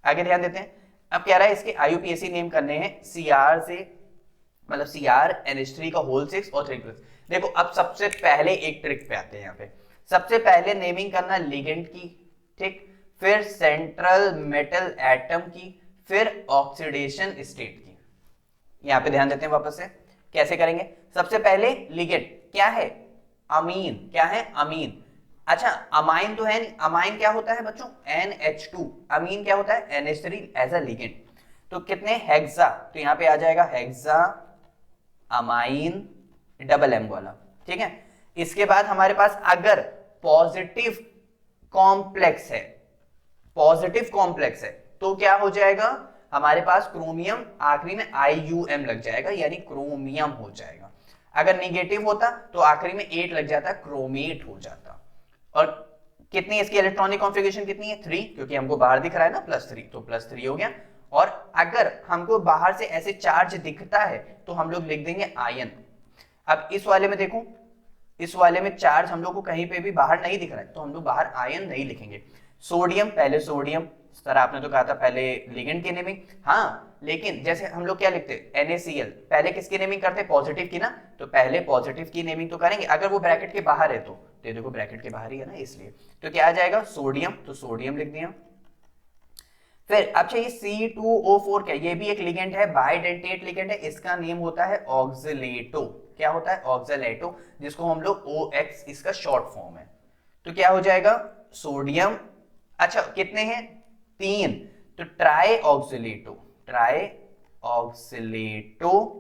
आगे ध्यान देते हैं। अब कह रहा है इसके IUPAC नेम करने हैं Cr से, मतलब CrNH3 का होल 6 और 3+। देखो अब सबसे पहले एक ट्रिक पे आते हैं। यहाँ पे सबसे पहले नेमिंग करना लिगेंड की, ठीक, फिर सेंट्रल मेटल एटम की, फिर ऑक्सीडेशन स्टेट की। यहां पे ध्यान देते हैं वापस से, कैसे करेंगे? सबसे पहले लिगेंड क्या है? अमीन। क्या है? अमीन। अच्छा अमाइन तो है नहीं, अमाइन क्या होता है बच्चों? NH2। अमीन क्या होता है? NH3 as a ligand. तो कितने? हेक्सा, तो यहां पे आ जाएगा हेक्सा अमाइन डबल एम वाला, ठीक है। इसके बाद हमारे पास अगर पॉजिटिव कॉम्प्लेक्स है, पॉजिटिव कॉम्प्लेक्स है तो क्या हो जाएगा? हमारे पास क्रोमियम आखिरी में IUM लग जाएगा, यानी क्रोमियम हो जाएगा। अगर निगेटिव होता तो आखिरी में 8 लग जाता, क्रोमेट हो जाता। और कितनी इसकी इलेक्ट्रॉनिक कॉन्फ़िगरेशन कितनी है? 3, क्योंकि हमको बाहर दिख रहा है ना +3, तो +3 हो गया। और अगर हमको बाहर से ऐसे चार्ज दिखता है तो हम लोग लिख देंगे आयन। अब इस वाले में देखो, इस वाले में चार्ज हम लोग को कहीं पे भी बाहर नहीं दिख रहा है, तो हम लोग बाहर आयन नहीं लिखेंगे। सोडियम, पहले सोडियम, सर आपने तो कहा था पहले लिगेंड की नेमिंग, हाँ, लेकिन जैसे हम लोग क्या लिखते हैं? NaCl, पहले किसकी नेमिंग करते हैं? पॉजिटिव की ना, तो पहले पॉजिटिव की नेमिंग तो करेंगे। अगर वो ब्रैकेट के बाहर है तो देखो ब्रैकेट के बाहर ही है ना, इसलिए तो क्या आ जाएगा? सोडियम, तो सोडियम लिख दिया। फिर अच्छा ये C2O4 क्या? ये भी एक लिगेंड है, बाइडेंटेट लिगेंड है, इसका नेम होता है ऑक्सीलेटो। क्या होता है? ऑक्सीलेटो, जिसको हम लोग OX इसका शॉर्ट फॉर्म है। तो क्या हो जाएगा? सोडियम, अच्छा कितने हैं? 3, तो ट्राई ऑक्सीलेटो, ट्राई ऑक्सीलेटो।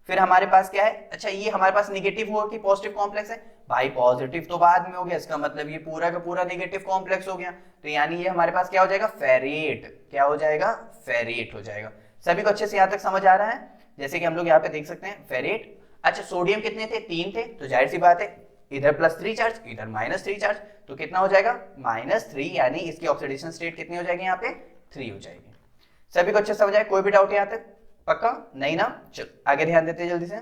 फिर हमारे पास क्या है? अच्छा ये हमारे पास निगेटिव हो कि पॉजिटिव कॉम्प्लेक्स है? भाई पॉजिटिव तो बाद में हो गया, इसका मतलब ये पूरा का पूरा निगेटिव कॉम्प्लेक्स हो गया, तो यानी ये हमारे पास क्या हो जाएगा? फेरेट। क्या हो जाएगा? फेरेट हो जाएगा। सभी को अच्छे से यहां तक समझ आ रहा है? जैसे कि हम लोग यहाँ पे देख सकते हैं फेरेट। अच्छा सोडियम कितने थे? 3 थे, तो जाहिर सी बात है इधर +3 चार्ज, इधर -3 चार्ज, तो कितना हो जाएगा? -3, यानी इसकी ऑक्सीडेशन स्टेट कितनी हो जाएगी? यहाँ पे 3 हो जाएगी। सभी को अच्छे समझ आए? कोई भी डाउट यहाँ तक? पक्का नहीं ना? चलो आगे ध्यान देते हैं जल्दी से।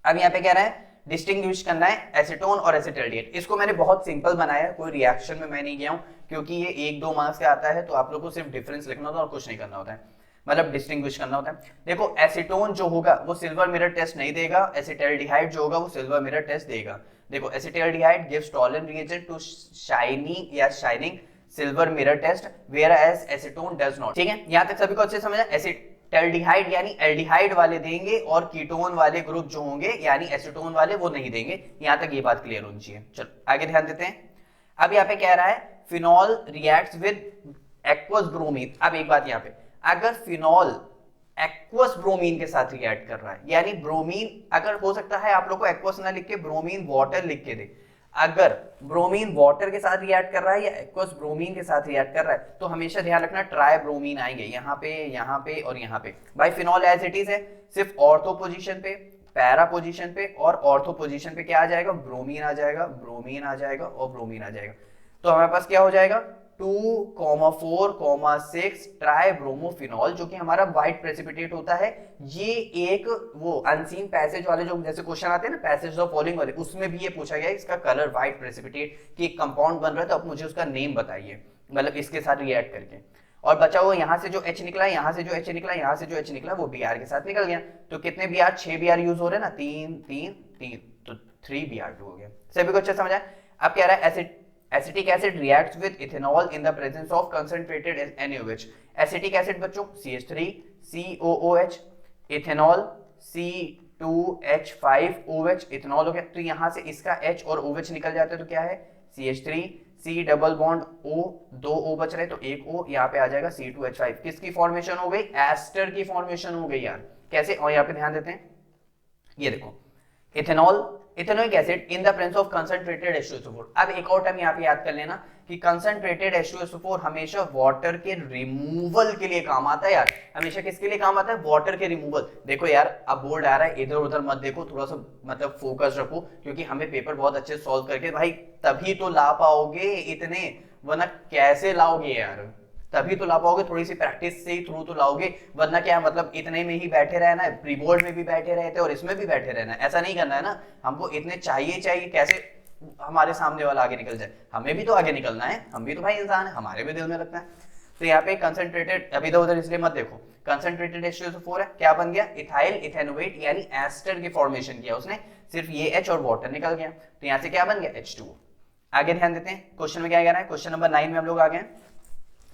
अब यहाँ पे कह रहा है डिस्टिंग्विश करना है एसीटोन और एसिटाल्डिहाइड। इसको मैंने बहुत सिंपल बनाया है, कोई रिएक्शन में मैं नहीं गया हूँ, क्योंकि ये 1-2 मार्क्स का आता है, तो आप लोग को सिर्फ डिफरेंस लिखना होता है और कुछ नहीं करना होता है, मतलब डिस्टिंग्विश करना होता है। देखो एसीटोन जो होगा वो सिल्वर मिरर टेस्ट नहीं देगा, एसिटाल्डिहाइड जो होगा वो सिल्वर मिरर टेस्ट देगा। देखो acetaldehyde gives Tollen reagent to shining या shining silver mirror test, whereas acetone does not. ठीक है, यहां तक सभी को अच्छे समझ आया? एसिटाल्डिहाइड यानी एल्डिहाइड वाले देंगे और कीटोन वाले ग्रुप जो होंगे यानी एसीटोन वाले वो नहीं देंगे। यहां तक ये बात क्लियर होनी चाहिए। चलो आगे ध्यान देते हैं। अब यहाँ पे कह रहा है phenol reacts with aqueous bromine. अब एक बात यहाँ पे, अगर फिनॉल एक्वस ब्रोमीन के साथ रिएक्ट कर रहा है, यानी ब्रोमीन, अगर हो सकता है आप लोग को एक्वस ना लिख के ब्रोमीन वाटर लिख के दे, अगर ब्रोमीन वाटर के साथ रिएक्ट कर रहा है या एक्वस ब्रोमीन के साथ रिएक्ट कर रहा है, तो हमेशा ध्यान रखना ट्राई ब्रोमीन आएंगे यहाँ पे और यहाँ पे। भाई फिनॉल एज इट इज है, सिर्फ ऑर्थो पोजीशन पे, पैरा पोजीशन पे और ऑर्थो पोजीशन पे क्या आ जाएगा? ब्रोमीन आ जाएगा, ब्रोमीन आ जाएगा और ब्रोमीन आ जाएगा। तो हमारे पास क्या हो जाएगा? 2,4,6 ट्राई ब्रोमोफिनॉल, जो कि हमारा व्हाइट प्रेसिपिटेट होता है। ये एक वो अनसीन पैसेज वाले जो जैसे क्वेश्चन आते हैं ना पैसेज ऑफ फॉलोइंग वाले, उसमें भी ये पूछा गया इसका कलर व्हाइट प्रेसिपिटेट की एक कंपाउंड बन रहा है, तो अब मुझे उसका नेम बताइए, मतलब इसके साथ रिएक्ट करके। और बचा हुआ यहाँ से जो H निकला, यहाँ से जो H निकला, यहाँ से जो H निकला, वो Br के साथ निकल गया। तो कितने Br? 6 Br यूज हो रहे हैं ना, 3 3 3, तो 3 Br2 हो गया। सभी को अच्छा समझ आया? अब कह रहा है acetic acid reacts with ethanol in the presence of concentrated NaOH। Acetic acid बच्चों CH3COOH, इथेनॉल C2H5OH, इथेनॉल हो गया, तो यहां से इसका H और OH निकल जाते हैं तो क्या है CH3, C double bond O, 2 O बच रहे तो एक O, यहाँ पे आ जाएगा C2H5। किसकी फॉर्मेशन हो गई? एस्टर की फॉर्मेशन हो गई यार। कैसे? और यहाँ पे ध्यान देते हैं, ये देखो ethanol, ethanoic acid in the presence of concentrated H2SO4। अब एक और टर्म यहाँ पे याद कर लेना कि कंसंट्रेटेड H2SO4 हमेशा वाटर के रिमूवल के लिए काम आता है यार। हमेशा किसके लिए काम आता है? वाटर के रिमूवल। देखो यार अब बोर्ड आ रहा है, इधर उधर मत देखो, थोड़ा सा मतलब फोकस रखो, क्योंकि हमें पेपर बहुत अच्छे से सॉल्व करके भाई तभी तो ला पाओगे इतने, वरना कैसे लाओगे यार? तभी तो ला पाओगे, थोड़ी सी प्रैक्टिस से ही थ्रू तो लाओगे, वरना क्या मतलब इतने में ही बैठे रहना है, प्री बोर्ड में भी बैठे रहते और इसमें भी बैठे रहना है, ऐसा नहीं करना है ना। हमको इतने चाहिए कैसे हमारे सामने वाला आगे निकल जाए, हमें भी तो आगे निकलना है, हम भी तो भाई इंसान है, हमारे भी दिल में लगता है। तो यहाँ पे कंसंट्रेटेड, अभी इधर उधर इसलिए मत देखो, कंसंट्रेटेड H2SO4 है, क्या बन गया? इथाइल इथेनोएट यानी एस्टर की फॉर्मेशन किया उसने, सिर्फ ये H और वाटर निकल गया, तो यहाँ से क्या बन गया? H2O। आगे ध्यान देते हैं क्वेश्चन में क्या कह रहा है। क्वेश्चन नंबर 9 में हम लोग आ गए,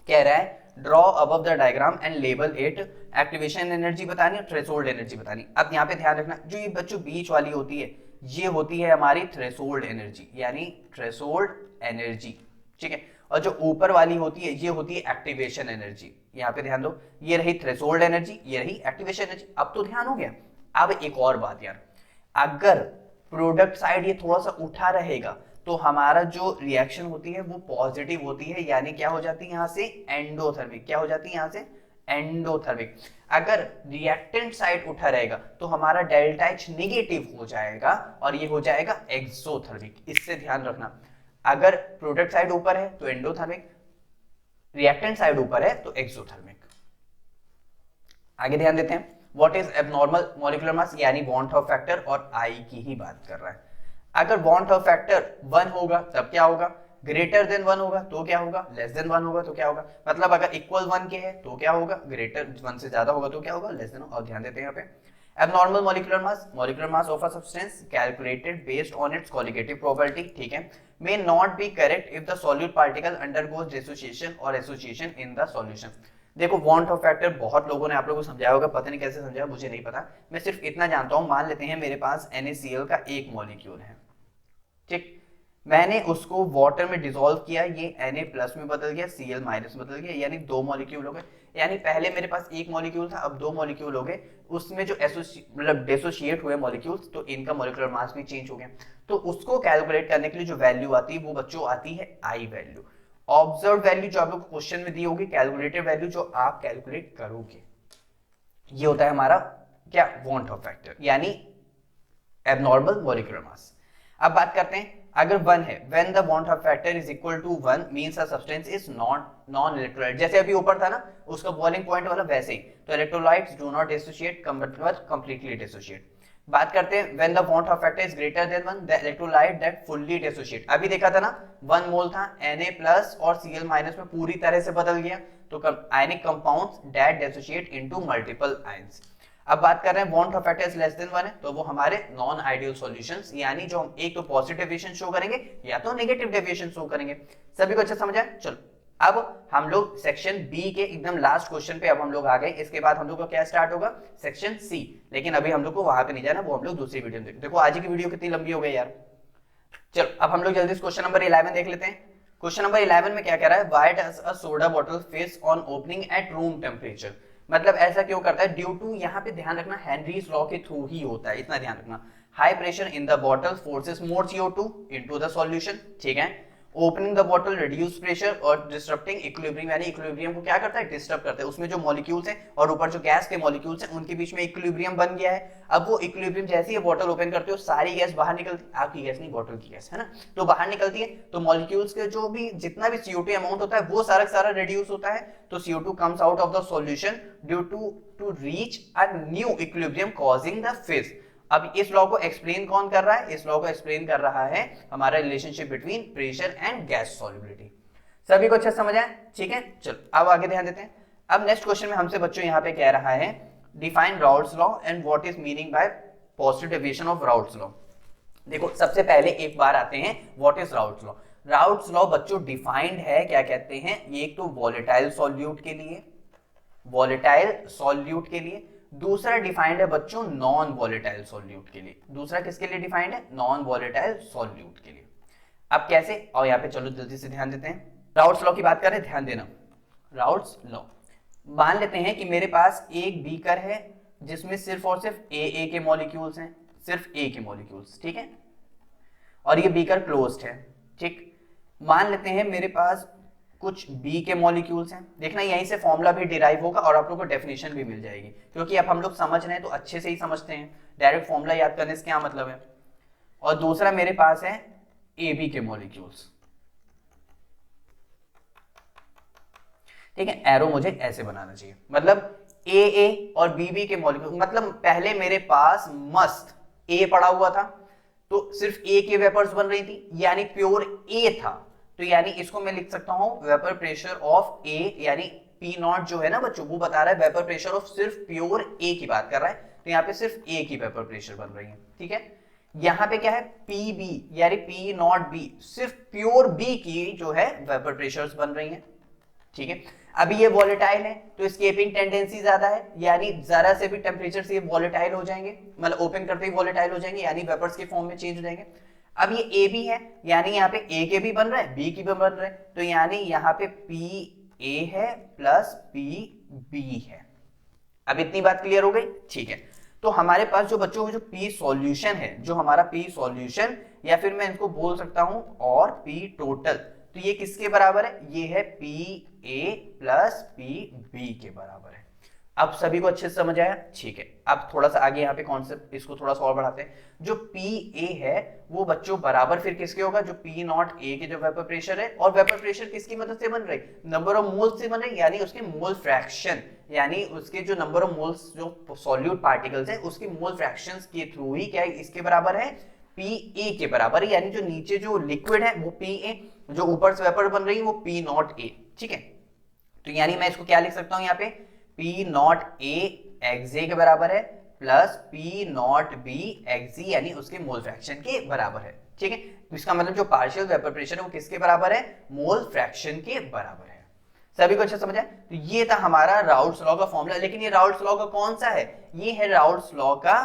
कह रहा है draw above the diagram and label it. Activation energy बतानी और थ्रेशोल्ड एनर्जी बतानी। अब यहाँ पे ध्यान रखना, जो ये बच्चों बीच वाली होती है ये होती है हमारी थ्रेशोल्ड एनर्जी, यानी थ्रेशोल्ड एनर्जी, ठीक है। और जो ऊपर वाली होती है ये होती है एक्टिवेशन एनर्जी। यहाँ पे ध्यान दो, ये रही थ्रेशोल्ड एनर्जी, ये रही एक्टिवेशन एनर्जी। अब तो ध्यान हो गया। अब एक और बात यार, अगर प्रोडक्ट साइड ये थोड़ा सा उठा रहेगा तो हमारा जो रिएक्शन होती है वो पॉजिटिव होती है, यानी क्या हो जाती है यहाँ से? एंडोथर्मिक। क्या हो जाती है यहाँ से? एंडोथर्मिक। अगर रिएक्टेंट साइड उठा रहेगा तो हमारा डेल्टा H नेगेटिव हो जाएगा और ये हो जाएगा एक्सोथर्मिक। इससे ध्यान रखना, अगर प्रोडक्ट साइड ऊपर है तो एंडोथर्मिक, रिएक्टेंट साइड ऊपर है तो एक्सोथर्मिक। आगे ध्यान देते हैं, what is abnormal molecular mass, यानी बॉन्ड ऑफ फैक्टर, और I की ही बात कर रहा है। अगर बॉन्ड ऑफ फैक्टर 1 होगा तब क्या होगा? ग्रेटर देन 1 होगा तो क्या होगा? लेस देन 1 होगा तो क्या होगा? मतलब अगर इक्वल 1 के है तो क्या होगा? ग्रेटर 1 से ज्यादा होगा तो क्या होगा? Less than. और ध्यान देते हैं यहाँ पे abnormal molecular mass of a substance calculated based on it's colligative probability, ठीक है, may not be correct if the solute particle undergoes dissociation और एसोसिएशन इन द सॉल्यूशन। देखो बॉन्ड ऑफ फैक्टर बहुत लोगों ने आप लोगों को समझाया होगा, पता नहीं कैसे समझाया, मुझे नहीं पता। मैं सिर्फ इतना जानता हूं, मान लेते हैं मेरे पास NaCl का एक मॉलिक्यूल है, ठीक, मैंने उसको वाटर में डिसॉल्व किया, ये Na+ में बदल गया, Cl- में बदल गया, यानी 2 मॉलिक्यूल हो गए। यानी पहले मेरे पास एक मॉलिक्यूल था, अब 2 मॉलिक्यूल हो गए, उसमें जो मतलब डिसोशिएट हुए मॉलिक्यूल्स, तो इनका मॉलिक्यूलर मास भी चेंज हो गया। तो उसको कैलकुलेट करने के लिए जो वैल्यू आती है वो बच्चों आती है I वैल्यू। ऑब्जर्व वैल्यू जो आप लोग क्वेश्चन में दी होगी, कैलकुलेटेड वैल्यू जो आप कैलकुलेट करोगे, ये होता है हमारा क्या? बॉन्ड ऑफ फैक्टर, यानी एबनॉर्मल मॉलिक्यूलर मास। अब बात करते हैं, अगर 1 है, when the bond of factor is equal to 1 means a substance is non electrolyte। जैसे अभी ऊपर था ना उसका बॉइलिंग पॉइंट वाला, वैसे ही तो electrolytes do not dissociate, completely dissociate। बात करते हैं when the bond of factor is greater than 1, the electrolyte that fully dissociate। अभी देखा था ना 1 मोल था, Na+ और Cl- में पूरी तरह से बदल गया, तो ionic compounds that dissociate into multiple ions। अब बात कर रहे हैं bond of factor is less than 1 है, तो वो हमारे नॉन आइडियल सॉल्यूशंस, यानी जो हम एक तो पॉजिटिव डेविएशन शो करेंगे या तो नेगेटिव डेविएशन शो करेंगे। सभी को अच्छा समझ आया? चलो अब हम लोग सेक्शन बी के एकदम लास्ट क्वेश्चन पे अब हम लोग आ गए। इसके बाद हम लोग का क्या स्टार्ट होगा? Section C. लेकिन अभी हम लोग को वहां पे नहीं जाना, वो हम लोग दूसरी वीडियो में देखें। देखो आज की वीडियो कितनी लंबी हो गई यार। चलो अब हम लोग जल्दी से क्वेश्चन नंबर 11 देख लेते हैं। क्वेश्चन नंबर 11 में क्या कह रहा है? Why does a soda bottle fish on opening at room temperature. मतलब ऐसा क्यों करता है? ड्यू टू, यहाँ पे ध्यान रखना हेनरीज लॉ के थ्रू ही होता है, इतना ध्यान रखना। High pressure in the bottle forces more CO2 into the solution, ठीक है। Opening the bottle reduce pressure और डिस्टर्बिंग इक्विलिब्रियम, यानी इक्विलिब्रियम को क्या करता है? डिस्टर्ब करता है। उसमें जो मॉलिक्यूल्स हैं और ऊपर जो गैस के मॉलिक्यूल्स हैं उनके बीच में इक्विलिब्रियम बन गया है। अब वो इक्विलिब्रियम जैसे ही बॉटल ओपन करते हो सारी गैस बाहर निकलती, आपकी गैस नहीं बॉटल की गैस है ना, तो बाहर निकलती है। तो मॉलिक्यूल्स के जो भी जितना भी CO2 अमाउंट होता है वो सारा रिड्यूस होता है। तो CO2 comes out of the solution due to reach a new equilibrium causing the fish. अब इस लॉ को एक्सप्लेन कौन कर रहा है? इस लॉ को एक्सप्लेन कर रहा है हमारा relationship between pressure and gas solubility. सभी को अच्छा समझ आया? ठीक है, चलो अब आगे ध्यान देते हैं। अब नेक्स्ट क्वेश्चन में हमसे बच्चों यहाँ पे कह रहा है define Raoult's law and what is meaning bye positive deviation of Raoult's law. देखो सबसे पहले एक बार आते हैं what is Raoult's law. Routes law बच्चों डिफाइंड है, क्या कहते हैं, ये एक तो वॉलेटाइल सॉल्यूट के लिए, वॉलेटाइल सॉल्यूट के लिए, दूसरा डिफाइंड है बच्चों नॉन वॉलेटाइल सॉल्यूट के लिए। दूसरा किसके लिए डिफाइंड है? नॉन वॉलेटाइल सॉल्यूट के लिए। अब कैसे, और यहाँ पे चलो जल्दी से ध्यान देते हैं, राउट्स लॉ की बात करें, ध्यान देना। राउट्स लॉ, मान लेते हैं कि मेरे पास एक बीकर है जिसमें सिर्फ और सिर्फ ए के मॉलिक्यूल्स हैं, सिर्फ ए के मॉलिक्यूल्स, ठीक है, और ये बीकर क्लोज्ड है, ठीक। मान लेते हैं मेरे पास कुछ बी के मॉलिक्यूल्स हैं, देखना यहीं से फॉर्मूला भी डिराइव होगा और आप लोगों को डेफिनेशन भी मिल जाएगी, क्योंकि अब हम लोग समझ रहे हैं तो अच्छे से ही समझते हैं, डायरेक्ट फॉर्मूला याद करने से क्या मतलब है। और दूसरा मेरे पास है ए बी के मॉलिक्यूल्स, ठीक है, एरो मुझे ऐसे बनाना चाहिए, मतलब ए और बी के मॉलिक्यूल, मतलब पहले मेरे पास मस्त ए पड़ा हुआ था तो सिर्फ ए के वेपर्स बन रही थी, यानी प्योर ए था, तो यानी इसको मैं लिख सकता हूं वेपर प्रेशर ऑफ ए, यानी पी नॉट जो है ना बच्चों, वो बता रहा है वेपर प्रेशर ऑफ सिर्फ प्योर ए की बात कर रहा है, तो यहाँ पे सिर्फ ए की वेपर प्रेशर बन रही है, ठीक है। यहाँ पे क्या है, पी बी यानी पी नॉट बी, सिर्फ प्योर बी की जो है वेपर प्रेशर्स बन रही है, ठीक है। अभी ये वॉलेटाइल है तो एस्केपिंग टेंडेंसी ज्यादा है, यानी जरा से भी टेम्परेचर से ये वॉलेटाइल हो जाएंगे, मतलब ओपन करते ही वॉलेटाइल हो जाएंगे, यानी वेपर्स के फॉर्म में चेंज हो जाएंगे। अब ये ए भी है, यानी यहाँ पे ए के भी बन रहे हैं, बी की भी बन रहे हैं, तो यानी यहाँ पे पी ए है प्लस पी बी है। अब इतनी बात क्लियर हो गई, ठीक है। तो हमारे पास जो बच्चों जो पी सॉल्यूशन है, जो हमारा पी सॉल्यूशन, या फिर मैं इसको बोल सकता हूं और पी टोटल, तो ये किसके बराबर है, ये है P A plus P B के बराबर है। अब सभी को अच्छे से समझ आया, ठीक है। अब थोड़ा सा आगे यहाँ पे कॉन्सेप्ट इसको थोड़ा सा और बढ़ाते हैं, जो पी ए है वो बच्चों बराबर फिर किसके होगा, जो पी नॉट ए के जो वेपर प्रेशर है, और वेपर प्रेशर किसकी मदद से बन रही, नंबर ऑफ मोल्स से बन रही, यानी उसके मोल फ्रैक्शन, यानी उसके जो नंबर ऑफ मोल्स जो सॉल्यूट पार्टिकल्स है उसकी मोल फ्रैक्शंस के थ्रू ही क्या इसके बराबर है, पी ए के बराबर है, यानी जो नीचे जो लिक्विड है वो पी ए, जो ऊपर से वेपर बन रही है वो पी नॉट ए, ठीक है। तो यानी मैं इसको क्या लिख सकता हूं यहाँ पे, P naught A X A के बराबर है plus P naught B X E, यानी उसके मोल फ्रैक्शन के बराबर है, ठीक है। तो इसका मतलब जो पार्शियल वेपर प्रेशर है वो किसके बराबर है, मोल फ्रैक्शन के बराबर है। सभी को अच्छा समझ आया। तो ये था हमारा राउल्ट्स लॉ का फॉर्मूला, लेकिन ये राउल्ट्स लॉ का कौन सा है, ये है राउल्ट्स लॉ का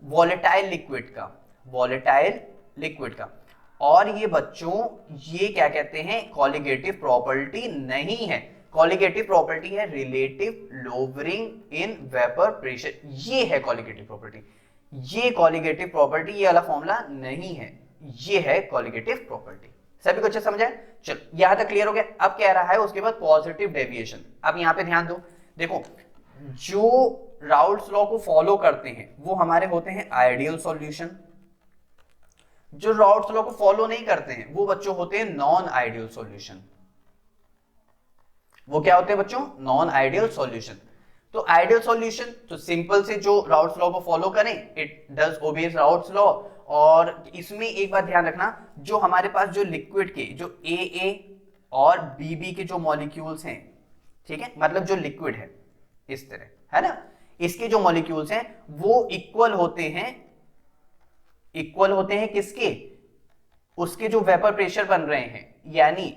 वॉलेटाइल लिक्विड का, वॉलेटाइल लिक्विड का। और ये बच्चों ये क्या कहते हैं, कॉलिगेटिव प्रॉपर्टी नहीं है, कॉलिगेटिव प्रॉपर्टी है relative lowering in vapour pressure, ये है कॉलिगेटिव प्रॉपर्टी, ये कॉलिगेटिव प्रॉपर्टी, ये वाला फॉर्मूला नहीं है, ये है कॉलिगेटिव प्रॉपर्टी। सभी को अच्छे समझ आए, चलो यहां तक क्लियर हो गया। अब कह रहा है उसके बाद पॉजिटिव डेविएशन। अब यहां पे ध्यान दो, देखो जो राउल्ट्स लॉ को फॉलो करते हैं वो हमारे होते हैं आइडियल सॉल्यूशन, जो राउल्ट्स लॉ को फॉलो नहीं करते हैं वो बच्चों होते हैं नॉन आइडियल सॉल्यूशन। वो क्या होते हैं बच्चों, नॉन आइडियल सॉल्यूशन। तो आइडियल सॉल्यूशन तो सिंपल से जो राउल्ट्स लॉ को फॉलो करें, इट डज ओबे राउल्ट्स लॉ। और इसमें एक बात ध्यान रखना, जो हमारे पास जो लिक्विड के जो ए और बी के जो मॉलिक्यूल्स हैं, ठीक है, मतलब जो लिक्विड है इस तरह है ना, इसके जो मॉलिक्यूल्स हैं वो इक्वल होते हैं, इक्वल होते हैं किसके, उसके जो वेपर प्रेशर बन रहे हैं, यानी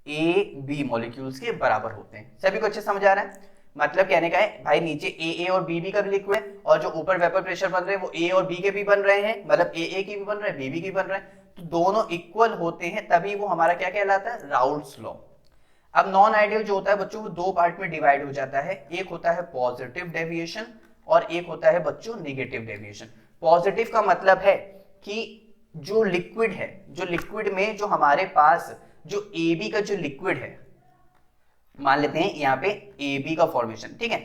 ए बी मॉलिक्यूल्स के बराबर होते हैं। सभी को अच्छे समझ आ रहा है, मतलब कहने का है भाई नीचे ए और बी का भी लिक्विड है, और जो ऊपर वेपर प्रेशर बन रहे हैं वो ए और बी के भी बन रहे हैं, मतलब ए की भी बन रहे हैं बी की बन रहे हैं, तो दोनों इक्वल होते हैं, तभी वो हमारा क्या कहलाता है, राउल्ट्स लॉ। अब नॉन आइडियल जो होता है बच्चों वो दो पार्ट में डिवाइड हो जाता है, एक होता है पॉजिटिव डेविएशन और एक होता है बच्चों नेगेटिव डेविएशन। पॉजिटिव का मतलब है कि जो लिक्विड है, जो लिक्विड में जो हमारे पास जो ए बी का जो लिक्विड है, मान लेते हैं यहाँ पे ए बी का फॉर्मेशन, ठीक है,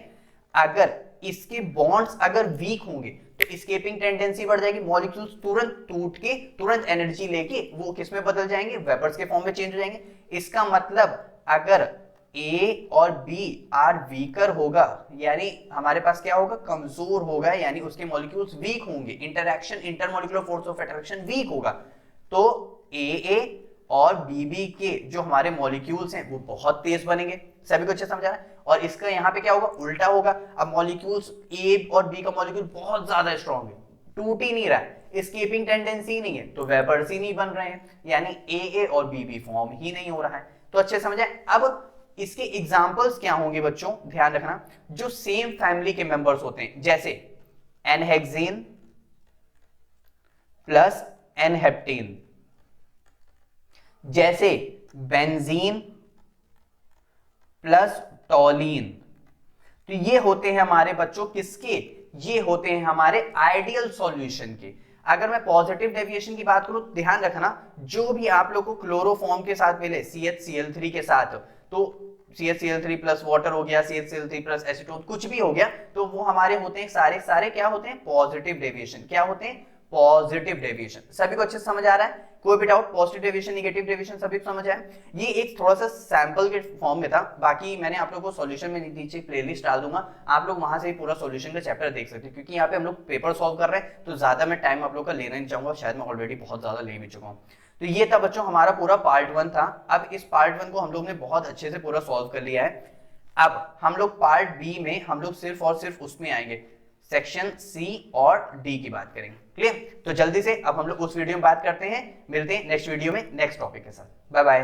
अगर इसके बॉन्ड्स अगर वीक होंगे तो एस्केपिंग टेंडेंसी बढ़ जाएगी, मॉलिक्यूल्स तुरंत टूट के तुरंत एनर्जी लेके वो किस में बदल जाएंगे, वेपर्स के फॉर्म में चेंज हो जाएंगे। इसका मतलब अगर ए और बी आर वीकर होगा, यानी हमारे पास क्या होगा, कमजोर होगा, यानी उसके मॉलिक्यूल्स वीक होंगे, interaction intermolecular force of attraction weak होगा, तो ए और बीबी के जो हमारे मॉलिक्यूल्स हैं वो बहुत तेज बनेंगे। सभी को अच्छे समझ आ रहा है। और इसका यहाँ पे क्या होगा, उल्टा होगा। अब मॉलिक्यूल्स ए और बी का मॉलिक्यूल बहुत ज्यादा स्ट्रॉन्ग है, टूट ही नहीं रहा है, एस्केपिंग टेंडेंसी नहीं है तो वेपर्स ही नहीं बन रहे हैं, यानी ए और बी फॉर्म ही नहीं हो रहा है। तो अच्छे समझे। अब इसके एग्जांपल्स क्या होंगे बच्चों, ध्यान रखना, जो सेम फैमिली के मेंबर्स होते हैं, जैसे एनहेक्सेन प्लस एनहेप्टेन, जैसे बेंजीन प्लस टॉलीन। तो ये होते हैं हमारे बच्चों किसके, ये होते हैं हमारे आइडियल सॉल्यूशन के। अगर मैं पॉजिटिव डेविएशन की बात करूं, ध्यान रखना, जो भी आप लोग को क्लोरोफॉर्म के साथ मिले CHCl3 के साथ, तो CHCl3 प्लस वाटर हो गया, CHCl3 प्लस एसीटोन, कुछ भी हो गया, तो वो हमारे होते हैं सारे सारे क्या होते हैं, पॉजिटिव डेविएशन। क्या होते हैं, पॉजिटिव डेविएशन। सभी को अच्छे से समझ आ रहा है, कोई भी doubt, positive deviation negative deviation सभी को समझ आया। ये एक थोड़ा सा सैंपल के फॉर्म में था, बाकी मैंने आप लोगों को सॉल्यूशन में नीचे प्लेलिस्ट डाल दूंगा, आप लोग वहां से ही पूरा सॉल्यूशन का चैप्टर देख सकते हैं, क्योंकि यहाँ पे हम लोग पेपर सॉल्व कर रहे हैं तो ज्यादा मैं टाइम आप लोग का लेना नहीं चाहूंगा, शायद मैं ऑलरेडी बहुत ज्यादा ले भी चुका हूँ। तो ये था बच्चों हमारा पूरा पार्ट 1 था। अब इस पार्ट 1 को हम लोग ने बहुत अच्छे से पूरा सॉल्व कर लिया है। अब हम लोग पार्ट बी में हम लोग सिर्फ और सिर्फ उसमें आएंगे, सेक्शन सी और डी की बात करेंगे। क्लियर? तो जल्दी से अब हम लोग उस वीडियो में बात करते हैं, मिलते हैं नेक्स्ट वीडियो में नेक्स्ट टॉपिक के साथ। Bye bye.